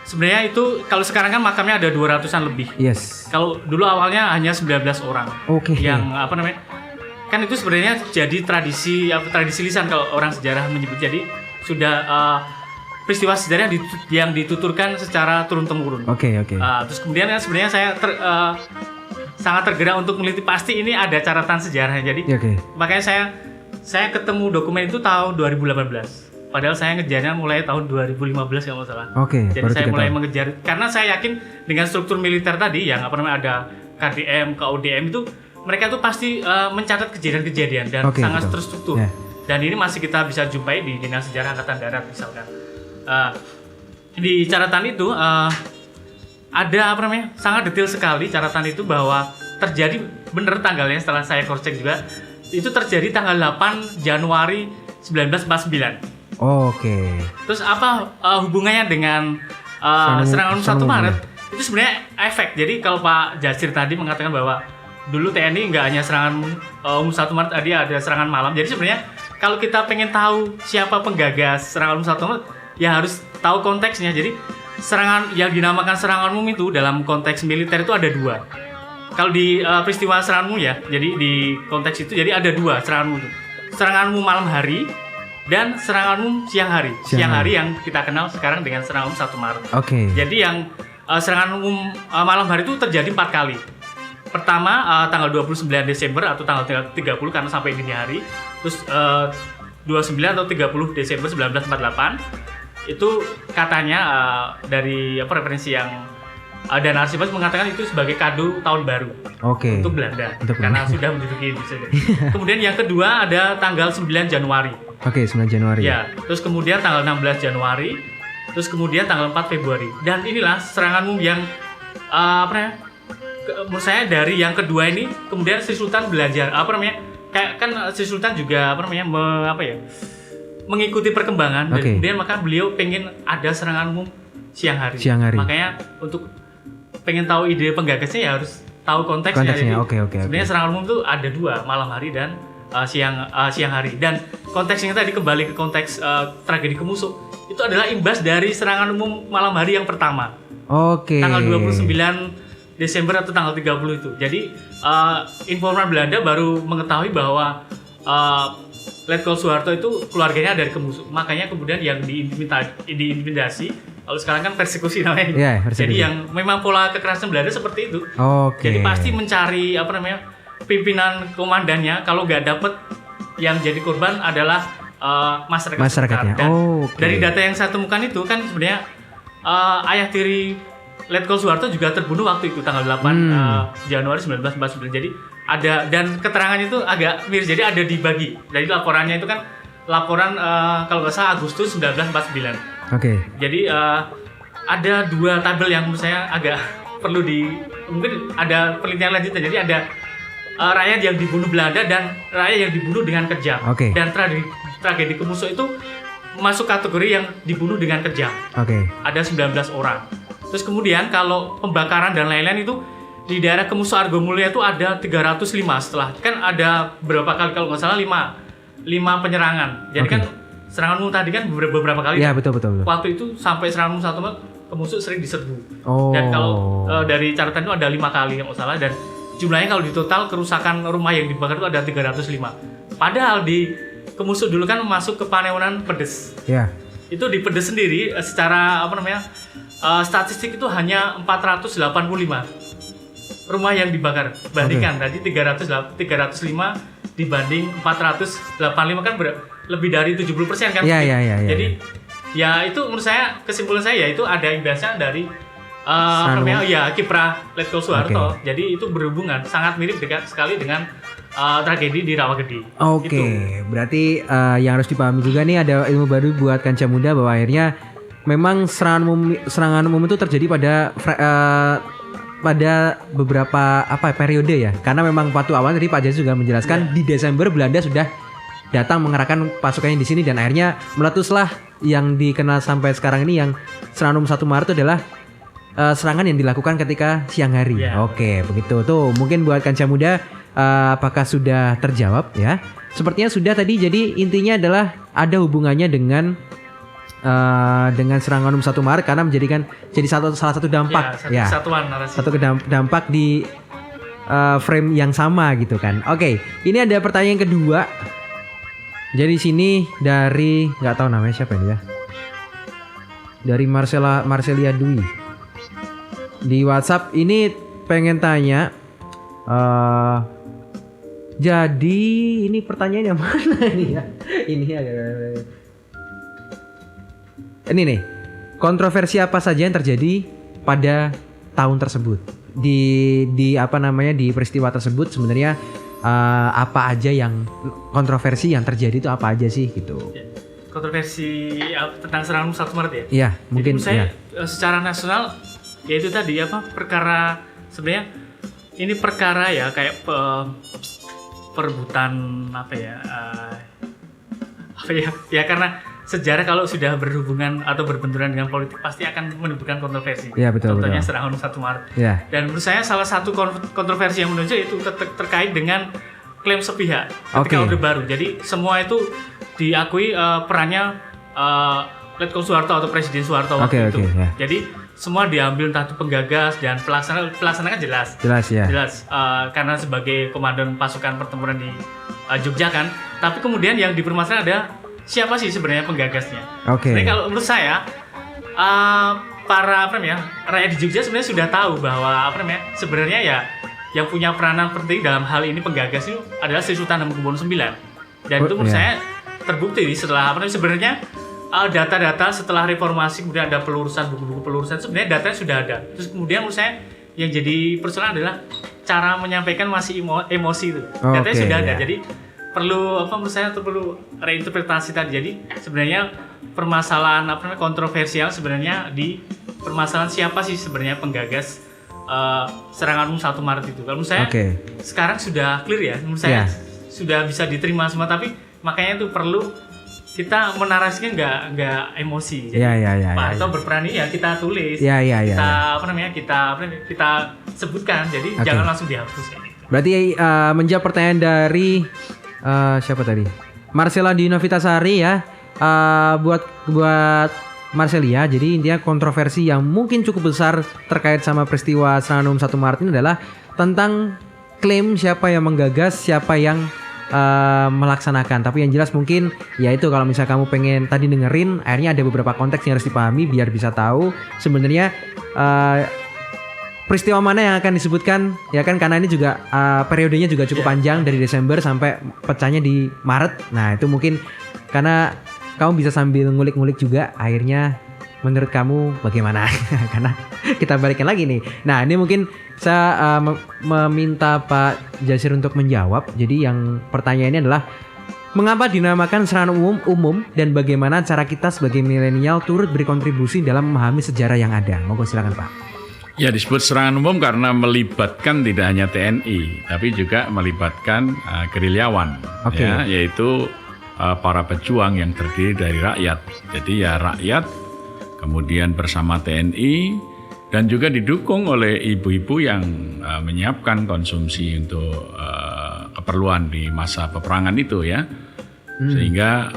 Sebenarnya itu kalau sekarang kan makamnya ada 200-an lebih. Yes. Kalau dulu awalnya hanya 19 orang. Yang kan itu sebenarnya jadi tradisi lisan kalau orang sejarah menyebut. Jadi sudah peristiwa sejarah yang dituturkan secara turun temurun. Terus kemudian sebenarnya saya sangat tergerak untuk meneliti, pasti ini ada catatan sejarahnya. Jadi makanya saya ketemu dokumen itu tahun 2018. Padahal saya ngejarnya mulai tahun 2015 kalau nggak salah. Jadi saya mulai mengejar karena saya yakin dengan struktur militer tadi yang ada KDM, KODM itu mereka tuh pasti mencatat kejadian-kejadian dan sangat terstruktur. Dan ini masih kita bisa jumpai di Dinas Sejarah Angkatan Darat misalkan. Di catatan itu ada sangat detail sekali catatan itu bahwa terjadi benar tanggalnya setelah saya cross check juga. Itu terjadi tanggal 8 Januari 1949. Terus apa hubungannya dengan serangan 1 Maret? Itu sebenarnya efek. Jadi kalau Pak Jasir tadi mengatakan bahwa dulu TNI nggak hanya serangan 1 Maret, ada serangan malam. Jadi sebenarnya kalau kita pengen tahu siapa penggagas serangan 1 Maret, ya harus tahu konteksnya. Jadi serangan yang dinamakan serangan umum itu dalam konteks militer itu ada 2. Kalau di peristiwa serangan umum ya, jadi di konteks itu jadi ada 2 serangan umum itu. Serangan umum malam hari dan serangan umum siang hari. Siang hari yang kita kenal sekarang dengan serangan umum 1 Maret. Jadi yang serangan umum malam hari itu terjadi 4 kali. Pertama tanggal 29 Desember atau tanggal 30 karena sampai dini hari. Terus 29 atau 30 Desember 1948. Itu katanya dari referensi yang dan Arsipas mengatakan itu sebagai kado tahun baru untuk Belanda karena sudah menduduki Indonesia. Kemudian yang kedua ada tanggal 9 Januari. 9 Januari. Ya, terus kemudian tanggal 16 Januari, terus kemudian tanggal 4 Februari. Dan inilah serangan umum yang menurut saya dari yang kedua ini kemudian Sri Sultan belajar kayak kan Sri Sultan juga mengikuti perkembangan dan kemudian maka beliau pengen ada serangan umum siang hari. Makanya untuk pengen tahu ide penggagasnya ya harus tahu konteksnya. Sebenarnya serangan umum itu ada 2, malam hari dan siang hari. Dan konteksnya tadi kembali ke konteks tragedi Kemusuk itu adalah imbas dari serangan umum malam hari yang pertama. Tanggal 29 Desember atau tanggal 30 itu. Jadi informan Belanda baru mengetahui bahwa Letkol Soeharto itu keluarganya dari Kemusuk. Makanya kemudian yang diintimidasi. Kalau sekarang kan persekusi namanya. Jadi yang memang pola kekerasan Belanda seperti itu. Jadi pasti mencari pimpinan komandannya. Kalau nggak dapet, yang jadi korban adalah masyarakatnya. Dan dari data yang saya temukan itu kan sebenarnya ayah tiri Letkol Soeharto juga terbunuh waktu itu tanggal 8 Januari 1949. Jadi ada, dan keterangannya itu agak miris, jadi ada dibagi. Jadi laporannya itu kan laporan kalau nggak salah Agustus 1949. Oke. Jadi ada 2 tabel yang menurut saya agak perlu mungkin ada penelitian lanjutan. Jadi ada rakyat yang dibunuh Belanda dan rakyat yang dibunuh dengan kejam. Oke. Dan tragedi Kemusuh itu masuk kategori yang dibunuh dengan kejam. Oke. Ada 19 orang. Terus kemudian kalau pembakaran dan lain-lain itu di daerah Kemusuh Argomulya itu ada 305 setelah. Kan ada berapa kali kalau nggak salah 5 penyerangan. Jadi kan seranganmu tadi kan beberapa kali. Iya, betul. Waktu itu sampai seranganmu 1 Maret Kemusuh sering diserbu. Oh. Dan kalau dari catatan itu ada 5 kali yang nggak salah, dan jumlahnya kalau di total kerusakan rumah yang dibakar itu ada 305. Padahal di Kemusuh dulu kan masuk ke Paneonan Pedes. Iya. Itu di Pedes sendiri secara statistik itu hanya 485 rumah yang dibakar. Bandingkan tadi 305 dibanding 485 kan lebih dari 70% kan. Iya. Jadi ya itu menurut saya, kesimpulan saya ya itu ada imbasnya dari kiprah Letko Soeharto. Jadi itu berhubungan sangat mirip sekali dengan tragedi di Rawagede. Oke, Gitu. berarti yang harus dipahami juga nih ada ilmu baru buat Kancah Muda bahwa akhirnya memang serangan umum itu terjadi pada beberapa periode ya. Karena memang waktu awal tadi Pak Jazz juga menjelaskan di Desember Belanda sudah datang mengerahkan pasukannya di sini dan akhirnya meletuslah yang dikenal sampai sekarang ini yang serangan umum 1 Maret itu adalah serangan yang dilakukan ketika siang hari. Yeah. Oke, begitu. Tuh, mungkin buat Kancah Muda apakah sudah terjawab ya? Sepertinya sudah tadi. Jadi intinya adalah ada hubungannya dengan serangan umum 1 Maret karena jadi salah satu dampak Satuan narasi. satu dampak di frame yang sama gitu kan. Oke, ini ada pertanyaan kedua. Jadi sini dari nggak tahu namanya siapa ini ya. Dari Marcelia Dwi. Di WhatsApp ini pengen tanya. Jadi ini pertanyaannya mana nih ya? Ini ini nih. Kontroversi apa saja yang terjadi pada tahun tersebut? Di peristiwa tersebut sebenarnya apa aja yang kontroversi yang terjadi itu apa aja sih gitu? Kontroversi tentang serangan 1 Maret ya? Iya, mungkin saya secara nasional yaitu tadi perkara sebenarnya ini perkara ya kayak perebutan karena sejarah kalau sudah berhubungan atau berbenturan dengan politik pasti akan menimbulkan kontroversi. Iya, betul. Contohnya serangan 1 Maret. Ya. Dan menurut saya salah satu kontroversi yang menonjol itu terkait dengan klaim sepihak ketika Orde Baru. Jadi semua itu diakui perannya Letko Soeharto atau Presiden Soeharto waktu itu. Ya. Jadi semua diambil entah itu penggagas dan pelaksana kan jelas. Jelas karena sebagai komandan pasukan pertempuran di Jogja kan. Tapi kemudian yang dipermasalahkan ada siapa sih sebenarnya penggagasnya. Jadi kalau menurut saya para rakyat di Jogja sebenarnya sudah tahu bahwa sebenarnya ya yang punya peranan penting dalam hal ini penggagas itu adalah Sri Sultan Hamengkubuwono IX. Dan itu menurut saya terbukti setelah sebenarnya data-data setelah reformasi kemudian ada pelurusan buku-buku pelurusan sebenarnya datanya sudah ada. Terus kemudian menurut saya yang jadi persoalan adalah cara menyampaikan masih emosi itu. Datanya sudah ada. Jadi perlu menurut saya perlu reinterpretasi tadi. Jadi sebenarnya permasalahan kontroversial sebenarnya di permasalahan siapa sih sebenarnya penggagas serangan umum 1 Maret itu. Kalau menurut saya sekarang sudah clear ya. Menurut saya sudah bisa diterima semua, tapi makanya itu perlu kita menarasikan nggak emosi. Jadi Pak Harto berperan ya kita tulis. Kita sebutkan. Jadi jangan langsung dihapus. Berarti menjawab pertanyaan dari siapa tadi? Marcella Dinovitasari ya. Buat Marcelia, jadi intinya kontroversi yang mungkin cukup besar terkait sama peristiwa serangan umum 1 Maret ini adalah tentang klaim siapa yang menggagas, siapa yang melaksanakan. Tapi yang jelas mungkin ya itu kalau misalnya kamu pengen tadi dengerin, akhirnya ada beberapa konteks yang harus dipahami biar bisa tahu sebenarnya peristiwa mana yang akan disebutkan ya kan, karena ini juga periodenya juga cukup panjang dari Desember sampai pecahnya di Maret. Nah itu mungkin karena kamu bisa sambil ngulik-ngulik juga akhirnya menurut kamu bagaimana? Karena kita balikin lagi nih. Nah, ini mungkin saya meminta Pak Jasir untuk menjawab. Jadi yang pertanyaannya adalah mengapa dinamakan serangan umum dan bagaimana cara kita sebagai milenial turut berkontribusi dalam memahami sejarah yang ada? Monggo silakan Pak. Ya, disebut serangan umum karena melibatkan tidak hanya TNI, tapi juga melibatkan gerilyawan, Oke. ya, yaitu para pejuang yang terdiri dari rakyat. Jadi ya rakyat, kemudian bersama TNI, dan juga didukung oleh ibu-ibu yang menyiapkan konsumsi untuk keperluan di masa peperangan itu ya. Sehingga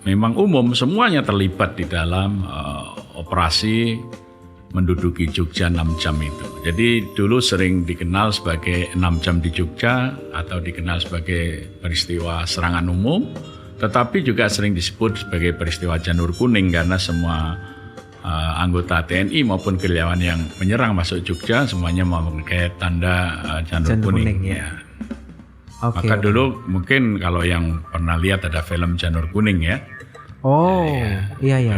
memang umum semuanya terlibat di dalam operasi menduduki Jogja 6 jam itu. Jadi dulu sering dikenal sebagai 6 jam di Jogja atau dikenal sebagai peristiwa serangan umum, tetapi juga sering disebut sebagai peristiwa Janur Kuning karena semua anggota TNI maupun gerilyawan yang menyerang masuk Jogja semuanya memakai tanda Janur Kuning. Ya. Maka dulu mungkin kalau yang pernah lihat ada film Janur Kuning ya. Oh, iya.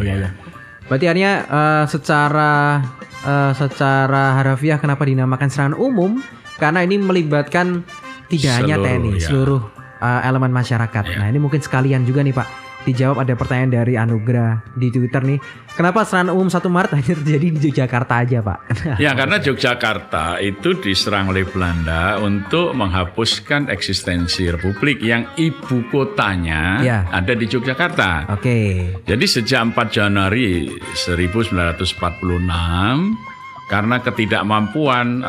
Berarti artinya secara harafiah kenapa dinamakan serangan umum? Karena ini melibatkan tidak hanya TNI, seluruh elemen masyarakat. Nah, ini mungkin sekalian juga nih Pak. Dijawab, ada pertanyaan dari Anugrah di Twitter nih. Kenapa serangan umum 1 Maret hanya terjadi di Yogyakarta aja Pak? Ya, karena Yogyakarta itu diserang oleh Belanda untuk menghapuskan eksistensi Republik yang ibu kotanya ada di Yogyakarta. Oke. Jadi sejak 4 Januari 1946, karena ketidakmampuan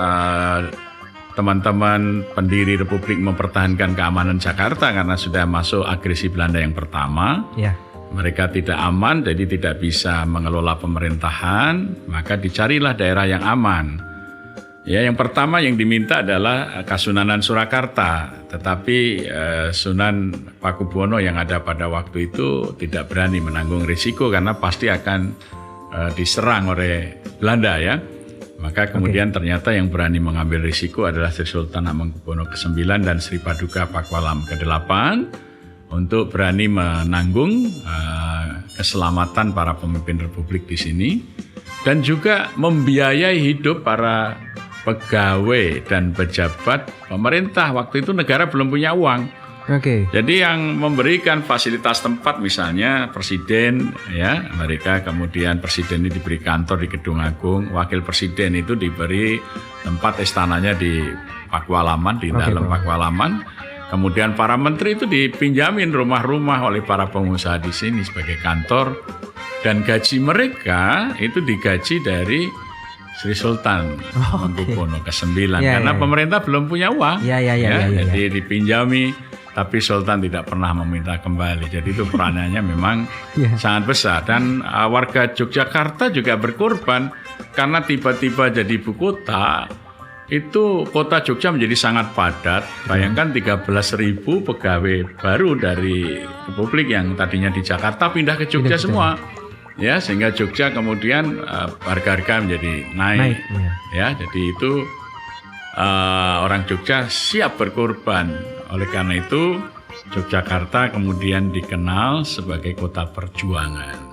teman-teman pendiri Republik mempertahankan keamanan Jakarta karena sudah masuk agresi Belanda yang pertama. Ya. Mereka tidak aman, jadi tidak bisa mengelola pemerintahan, maka dicarilah daerah yang aman. Ya, yang pertama yang diminta adalah Kasunanan Surakarta, tetapi Sunan Pakubuwono yang ada pada waktu itu tidak berani menanggung risiko karena pasti akan diserang oleh Belanda ya. Maka kemudian ternyata yang berani mengambil risiko adalah Sri Sultan Hamengkubuwono ke-9 dan Sri Paduka Pakualam ke-8 untuk berani menanggung keselamatan para pemimpin Republik di sini dan juga membiayai hidup para pegawai dan pejabat pemerintah. Waktu itu negara belum punya uang. Oke. Jadi yang memberikan fasilitas tempat misalnya presiden ya, mereka kemudian presiden ini diberi kantor di Gedung Agung, wakil presiden itu diberi tempat istananya di Pakualaman, di dalam Pakualaman. Kemudian para menteri itu dipinjamin rumah-rumah oleh para pengusaha di sini sebagai kantor, dan gaji mereka itu digaji dari Sri Sultan Hamengkubuwono ke-9 karena pemerintah belum punya uang. Jadi dipinjami. Tapi Sultan tidak pernah meminta kembali. Jadi itu peranannya memang sangat besar. Dan warga Yogyakarta juga berkorban karena tiba-tiba jadi ibu kota. Itu kota Jogja menjadi sangat padat. Bayangkan 13.000 pegawai baru dari Republik yang tadinya di Jakarta pindah ke Jogja semua. Ya, sehingga Jogja kemudian harga-harga menjadi naik. Ya, jadi itu orang Jogja siap berkorban. Oleh karena itu Yogyakarta kemudian dikenal sebagai kota perjuangan.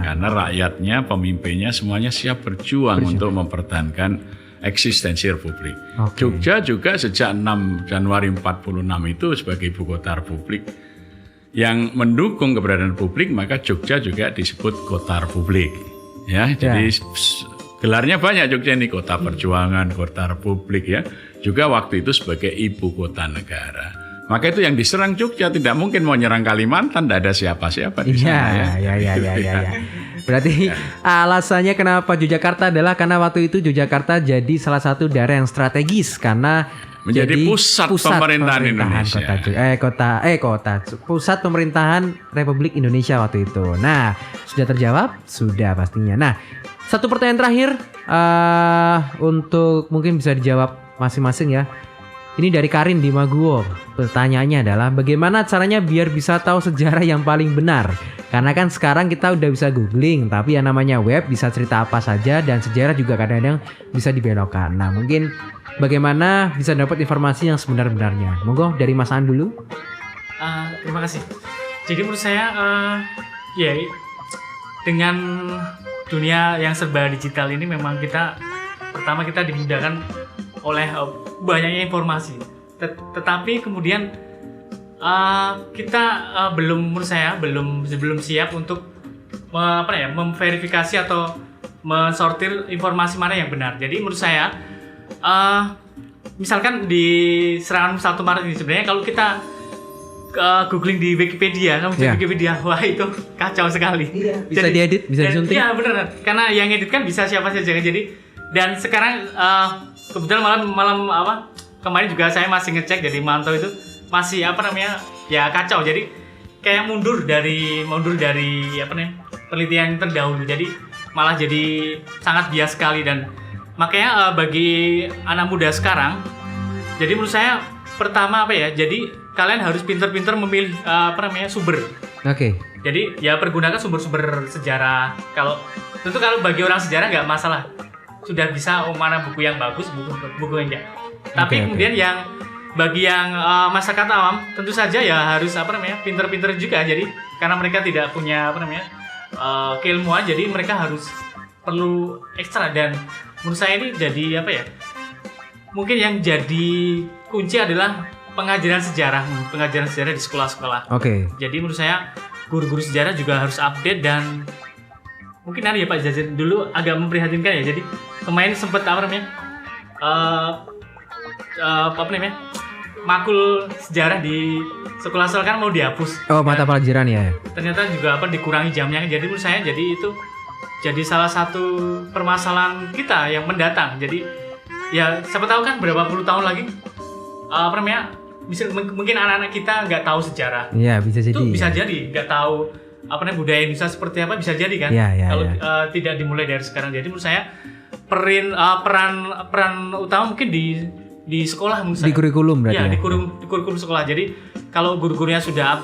Karena rakyatnya, pemimpinnya semuanya siap berjuang untuk mempertahankan eksistensi Republik. Jogja juga sejak 6 Januari 46 itu sebagai ibu kota Republik yang mendukung keberadaan Republik, maka Jogja juga disebut kota Republik. Ya, jadi gelarnya banyak Jogja ini, kota perjuangan, kota Republik ya. Juga waktu itu sebagai ibu kota negara. Maka itu yang diserang Jogja, tidak mungkin mau nyerang Kalimantan, tidak ada siapa-siapa di sana ya. Berarti alasannya kenapa Yogyakarta adalah karena waktu itu Yogyakarta jadi salah satu daerah yang strategis karena menjadi pusat pemerintahan Indonesia. Pusat pemerintahan Republik Indonesia waktu itu. Nah, sudah terjawab? Sudah pastinya. Nah, satu pertanyaan terakhir untuk mungkin bisa dijawab masing-masing ya. Ini dari Karin di Maguwo. Pertanyaannya adalah bagaimana caranya biar bisa tahu sejarah yang paling benar? Karena kan sekarang kita udah bisa googling, tapi yang namanya web bisa cerita apa saja dan sejarah juga kadang-kadang bisa dibelokkan. Nah, mungkin bagaimana bisa dapat informasi yang sebenar-benarnya? Monggo dari Mas An dulu. Terima kasih. Jadi menurut saya ya dengan dunia yang serba digital ini memang kita dimudahkan oleh banyaknya informasi. Tetapi kemudian kita menurut saya belum siap untuk memverifikasi atau mensortir informasi mana yang benar. Jadi menurut saya misalkan di serangan 1 Maret ini sebenarnya kalau kita googling di Wikipedia, Wikipedia, wah itu kacau sekali. Iya, bisa diedit, bisa disunting. Iya benar, karena yang edit kan bisa siapa saja. Jadi dan sekarang kebetulan malam kemarin juga saya masih ngecek, jadi mantau itu masih ya kacau. Jadi kayak mundur dari penelitian terdahulu. Jadi malah jadi sangat bias sekali, dan makanya bagi anak muda sekarang, jadi menurut saya pertama jadi kalian harus pintar-pintar memilih sumber. Oke. Jadi ya pergunakan sumber-sumber sejarah. Kalau bagi orang sejarah nggak masalah, sudah bisa mana buku yang bagus, buku yang enggak. Tapi kemudian yang bagi yang masyarakat awam tentu saja ya harus pintar-pintar juga. Jadi karena mereka tidak punya keilmuan, jadi mereka harus perlu ekstra. Dan menurut saya ini jadi mungkin yang jadi kunci adalah pengajaran sejarah di sekolah-sekolah. Oke. Jadi menurut saya guru-guru sejarah juga harus update, dan mungkin ya Pak Jajan dulu agak memprihatinkan ya. Jadi kemarin sempat makul sejarah di sekolah-sekolah kan mau dihapus. Oh, mata pelajaran ya. Ternyata juga dikurangi jamnya. Jadi menurut saya itu jadi salah satu permasalahan kita yang mendatang. Jadi ya siapa tahu kan berapa puluh tahun lagi mungkin anak-anak kita nggak tahu sejarah. Iya, bisa jadi. Itu bisa jadi nggak tahu budaya Indonesia seperti apa, bisa jadi kan. Kalau tidak dimulai dari sekarang. Jadi menurut saya peran utama mungkin di sekolah menurut saya. Di kurikulum berarti. Iya, di kurikulum sekolah. Jadi kalau guru-gurunya sudah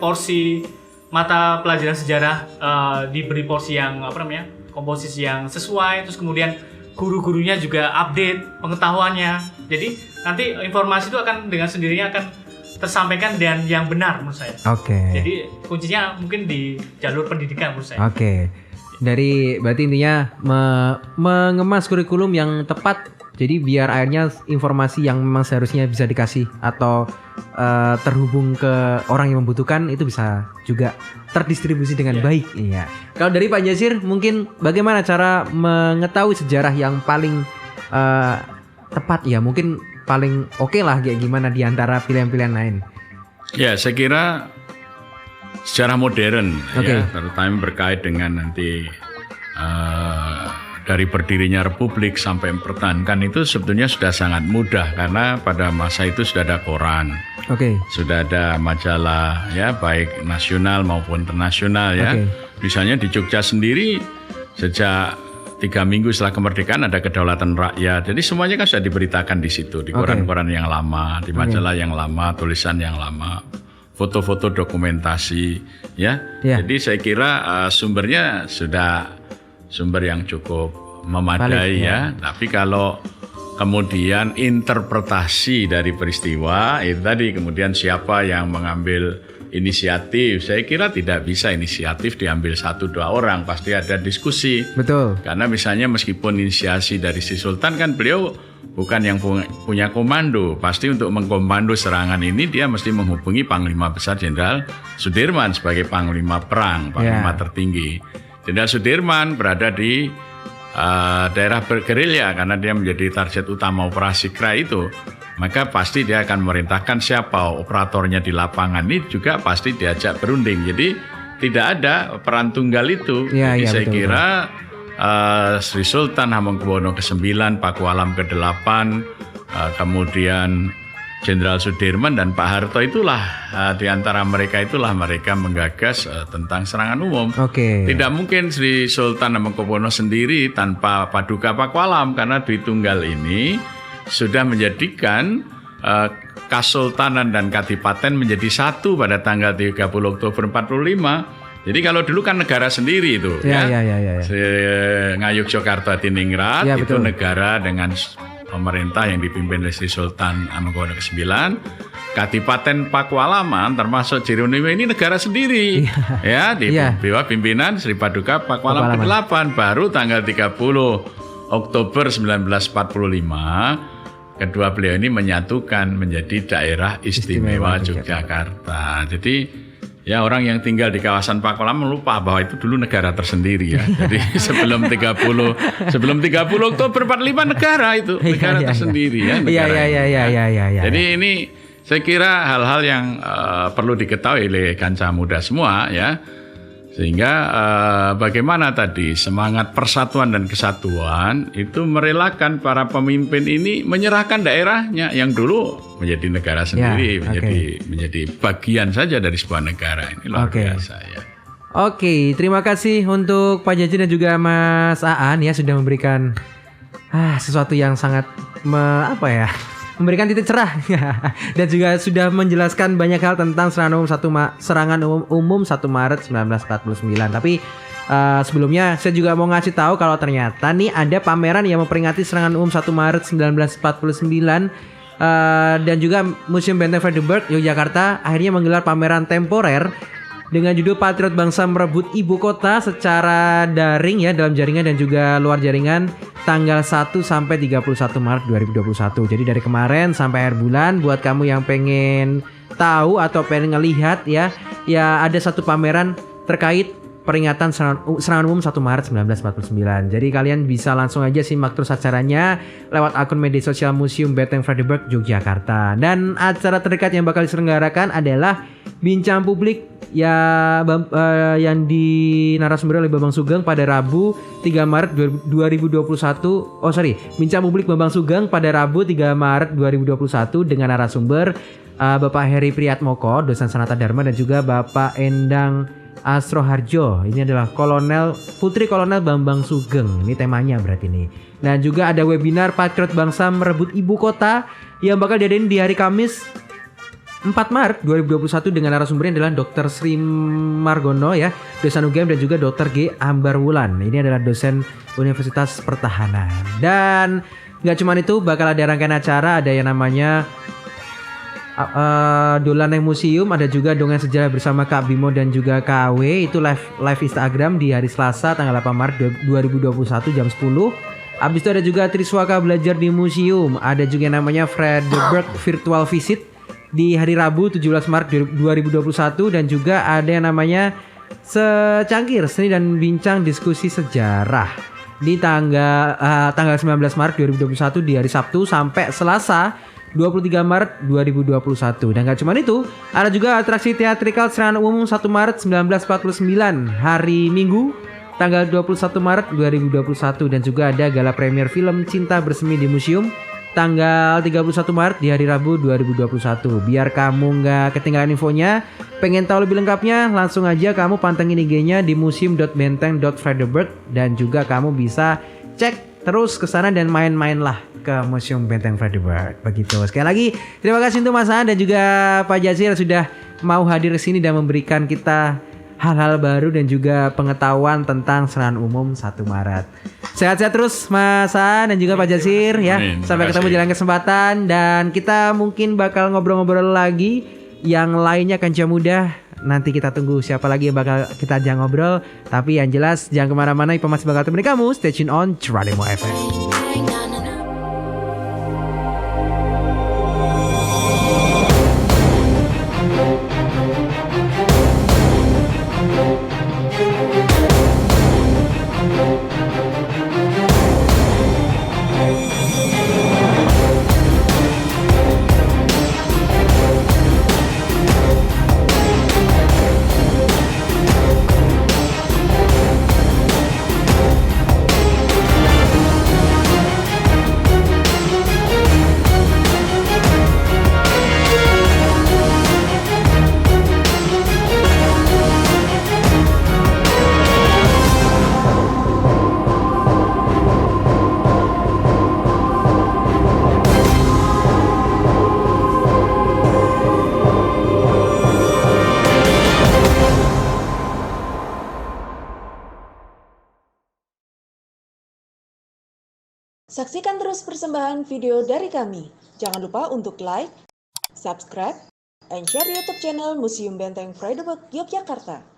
porsi mata pelajaran sejarah diberi porsi yang komposisi yang sesuai, terus kemudian guru-gurunya juga update pengetahuannya. Jadi nanti informasi itu akan dengan sendirinya akan tersampaikan dan yang benar menurut saya. Oke. Jadi kuncinya mungkin di jalur pendidikan menurut saya. Oke. Berarti intinya mengemas kurikulum yang tepat. Jadi biar akhirnya informasi yang memang seharusnya bisa dikasih atau terhubung ke orang yang membutuhkan itu bisa juga terdistribusi dengan baik. Iya. Kalau dari Pak Jasir, mungkin bagaimana cara mengetahui sejarah yang paling tepat ya? Mungkin paling oke lah kayak gimana di antara pilihan-pilihan lain? Ya, saya kira sejarah modern ya, terutama berkait dengan nanti dari berdirinya Republik sampai mempertahankan itu sebetulnya sudah sangat mudah, karena pada masa itu sudah ada koran, sudah ada majalah ya, baik nasional maupun internasional ya. Misalnya di Jogja sendiri sejak 3 minggu setelah kemerdekaan ada kedaulatan rakyat. Jadi semuanya kan sudah diberitakan di situ, di koran-koran yang lama, di majalah yang lama, tulisan yang lama, foto-foto dokumentasi ya. Jadi saya kira sumbernya sudah sumber yang cukup memadai ya. Tapi kalau kemudian interpretasi dari peristiwa itu tadi, kemudian siapa yang mengambil inisiatif, saya kira tidak bisa inisiatif diambil 1-2 orang, pasti ada diskusi. Betul. Karena misalnya meskipun inisiasi dari si Sultan kan beliau bukan yang punya komando, pasti untuk mengkomando serangan ini dia mesti menghubungi Panglima Besar Jenderal Sudirman sebagai Panglima Perang, Panglima tertinggi. Jenderal Sudirman berada di daerah bergerilya karena dia menjadi target utama operasi KRA itu. Maka pasti dia akan memerintahkan siapa operatornya di lapangan, ini juga pasti diajak berunding. Jadi tidak ada peran tunggal itu. Jadi saya kira Sri Sultan Hamengkubuwono ke-9, Pakualam ke-8, kemudian Jenderal Sudirman dan Pak Harto itulah di antara mereka menggagas tentang serangan umum. Tidak mungkin Sri Sultan Hamengkubuwono sendiri tanpa Paduka Pakualam, karena Dwi Tunggal ini sudah menjadikan Kasultanan dan Kadipaten menjadi satu pada tanggal 30 Oktober 45. Jadi kalau dulu kan negara sendiri itu Ngayogyakarta Hadiningrat itu negara dengan pemerintah yang dipimpin oleh Sri Sultan Hamengkubuwono ke-9. Kadipaten Pakualaman termasuk Jeronimo ini negara sendiri. Ya, di bawah pimpinan Sri Paduka Pakualaman ke-8 baru tanggal 30 Oktober 1945 kedua beliau ini menyatukan menjadi daerah istimewa Yogyakarta. Jadi ya orang yang tinggal di kawasan Pakualaman lupa bahwa itu dulu negara tersendiri ya. Jadi sebelum 30 Oktober 45 negara itu negara tersendiri ya. Jadi ini saya kira hal-hal yang perlu diketahui oleh kanca muda semua ya. Sehingga bagaimana tadi semangat persatuan dan kesatuan itu merelakan para pemimpin ini menyerahkan daerahnya yang dulu menjadi negara sendiri, menjadi bagian saja dari sebuah negara. Ini luar biasa ya. Oke, terima kasih untuk Pak Jaji dan juga Mas Aan ya sudah memberikan sesuatu yang sangat memberikan titik cerah dan juga sudah menjelaskan banyak hal tentang serangan umum 1 Maret 1949. Tapi sebelumnya saya juga mau ngasih tahu kalau ternyata nih ada pameran yang memperingati serangan umum 1 Maret 1949 dan juga Museum Benteng Frederiksburg Yogyakarta akhirnya menggelar pameran temporer dengan judul Patriot Bangsa Merebut Ibu Kota secara daring ya dalam jaringan dan juga luar jaringan tanggal 1 sampai 31 Maret 2021. Jadi dari kemarin sampai akhir bulan buat kamu yang pengen tahu atau pengen ngelihat ya ada satu pameran terkait peringatan serangan umum 1 Maret 1949. Jadi kalian bisa langsung aja simak terus acaranya lewat akun media sosial Museum Benteng Frederiksburg Yogyakarta. Dan acara terdekat yang bakal diselenggarakan adalah bincang publik yang di narasumber oleh Bambang Sugeng pada Rabu 3 Maret 2021. Bincang publik Bambang Sugeng pada Rabu 3 Maret 2021 dengan narasumber Bapak Heri Priyatmoko, dosen Sanata Dharma, dan juga Bapak Endang Astroharjo. Ini adalah Putri Kolonel Bambang Sugeng. Ini temanya berarti nih. Dan juga ada webinar Patriot Bangsa Merebut Ibu Kota yang bakal diadain di hari Kamis 4 Maret 2021 dengan narasumbernya adalah Dr. Sri Margono ya, dosen UGM, dan juga Dr. G. Ambar Wulan. Ini adalah dosen Universitas Pertahanan. Dan nggak cuma itu, bakal ada rangkaian acara, ada yang namanya Dolaneng Museum, ada juga dongeng sejarah bersama Kak Bimo dan juga KW. Itu live Instagram di hari Selasa tanggal 8 Maret 2021 jam 10. Abis itu ada juga Triswaka Belajar di Museum. Ada juga yang namanya Frederiksburg Virtual Visit di hari Rabu 17 Maret 2021. Dan juga ada yang namanya Secangkir Seni dan Bincang Diskusi Sejarah di tanggal 19 Maret 2021 di hari Sabtu sampai Selasa 23 Maret 2021. Dan gak cuma itu, ada juga atraksi teatrikal serangan umum 1 Maret 1949 hari Minggu tanggal 21 Maret 2021. Dan juga ada gala premier film Cinta Bersemi di Museum tanggal 31 Maret di hari Rabu 2021. Biar kamu gak ketinggalan infonya, pengen tahu lebih lengkapnya, langsung aja kamu pantengin IG-nya di museum.benteng.frederiksburg. Dan juga kamu bisa cek terus ke sana dan main-mainlah ke Museum Benteng Frederiksburg. Begitu. Sekali lagi terima kasih untuk Mas Aan dan juga Pak Jazir sudah mau hadir ke sini dan memberikan kita hal-hal baru dan juga pengetahuan tentang serangan umum 1 Maret. Sehat-sehat terus Mas Aan dan juga Pak Jazir ya. Sampai ketemu di lain kesempatan, dan kita mungkin bakal ngobrol-ngobrol lagi yang lainnya Kanca Muda. Nanti kita tunggu siapa lagi yang bakal kita ajak ngobrol. Tapi yang jelas jangan kemana-mana, Ipa masih bakal temenin kamu. Stay tune on Radimo FM. Saksikan terus persembahan video dari kami. Jangan lupa untuk like, Subscribe and share YouTube channel Museum Benteng Freiburg Yogyakarta.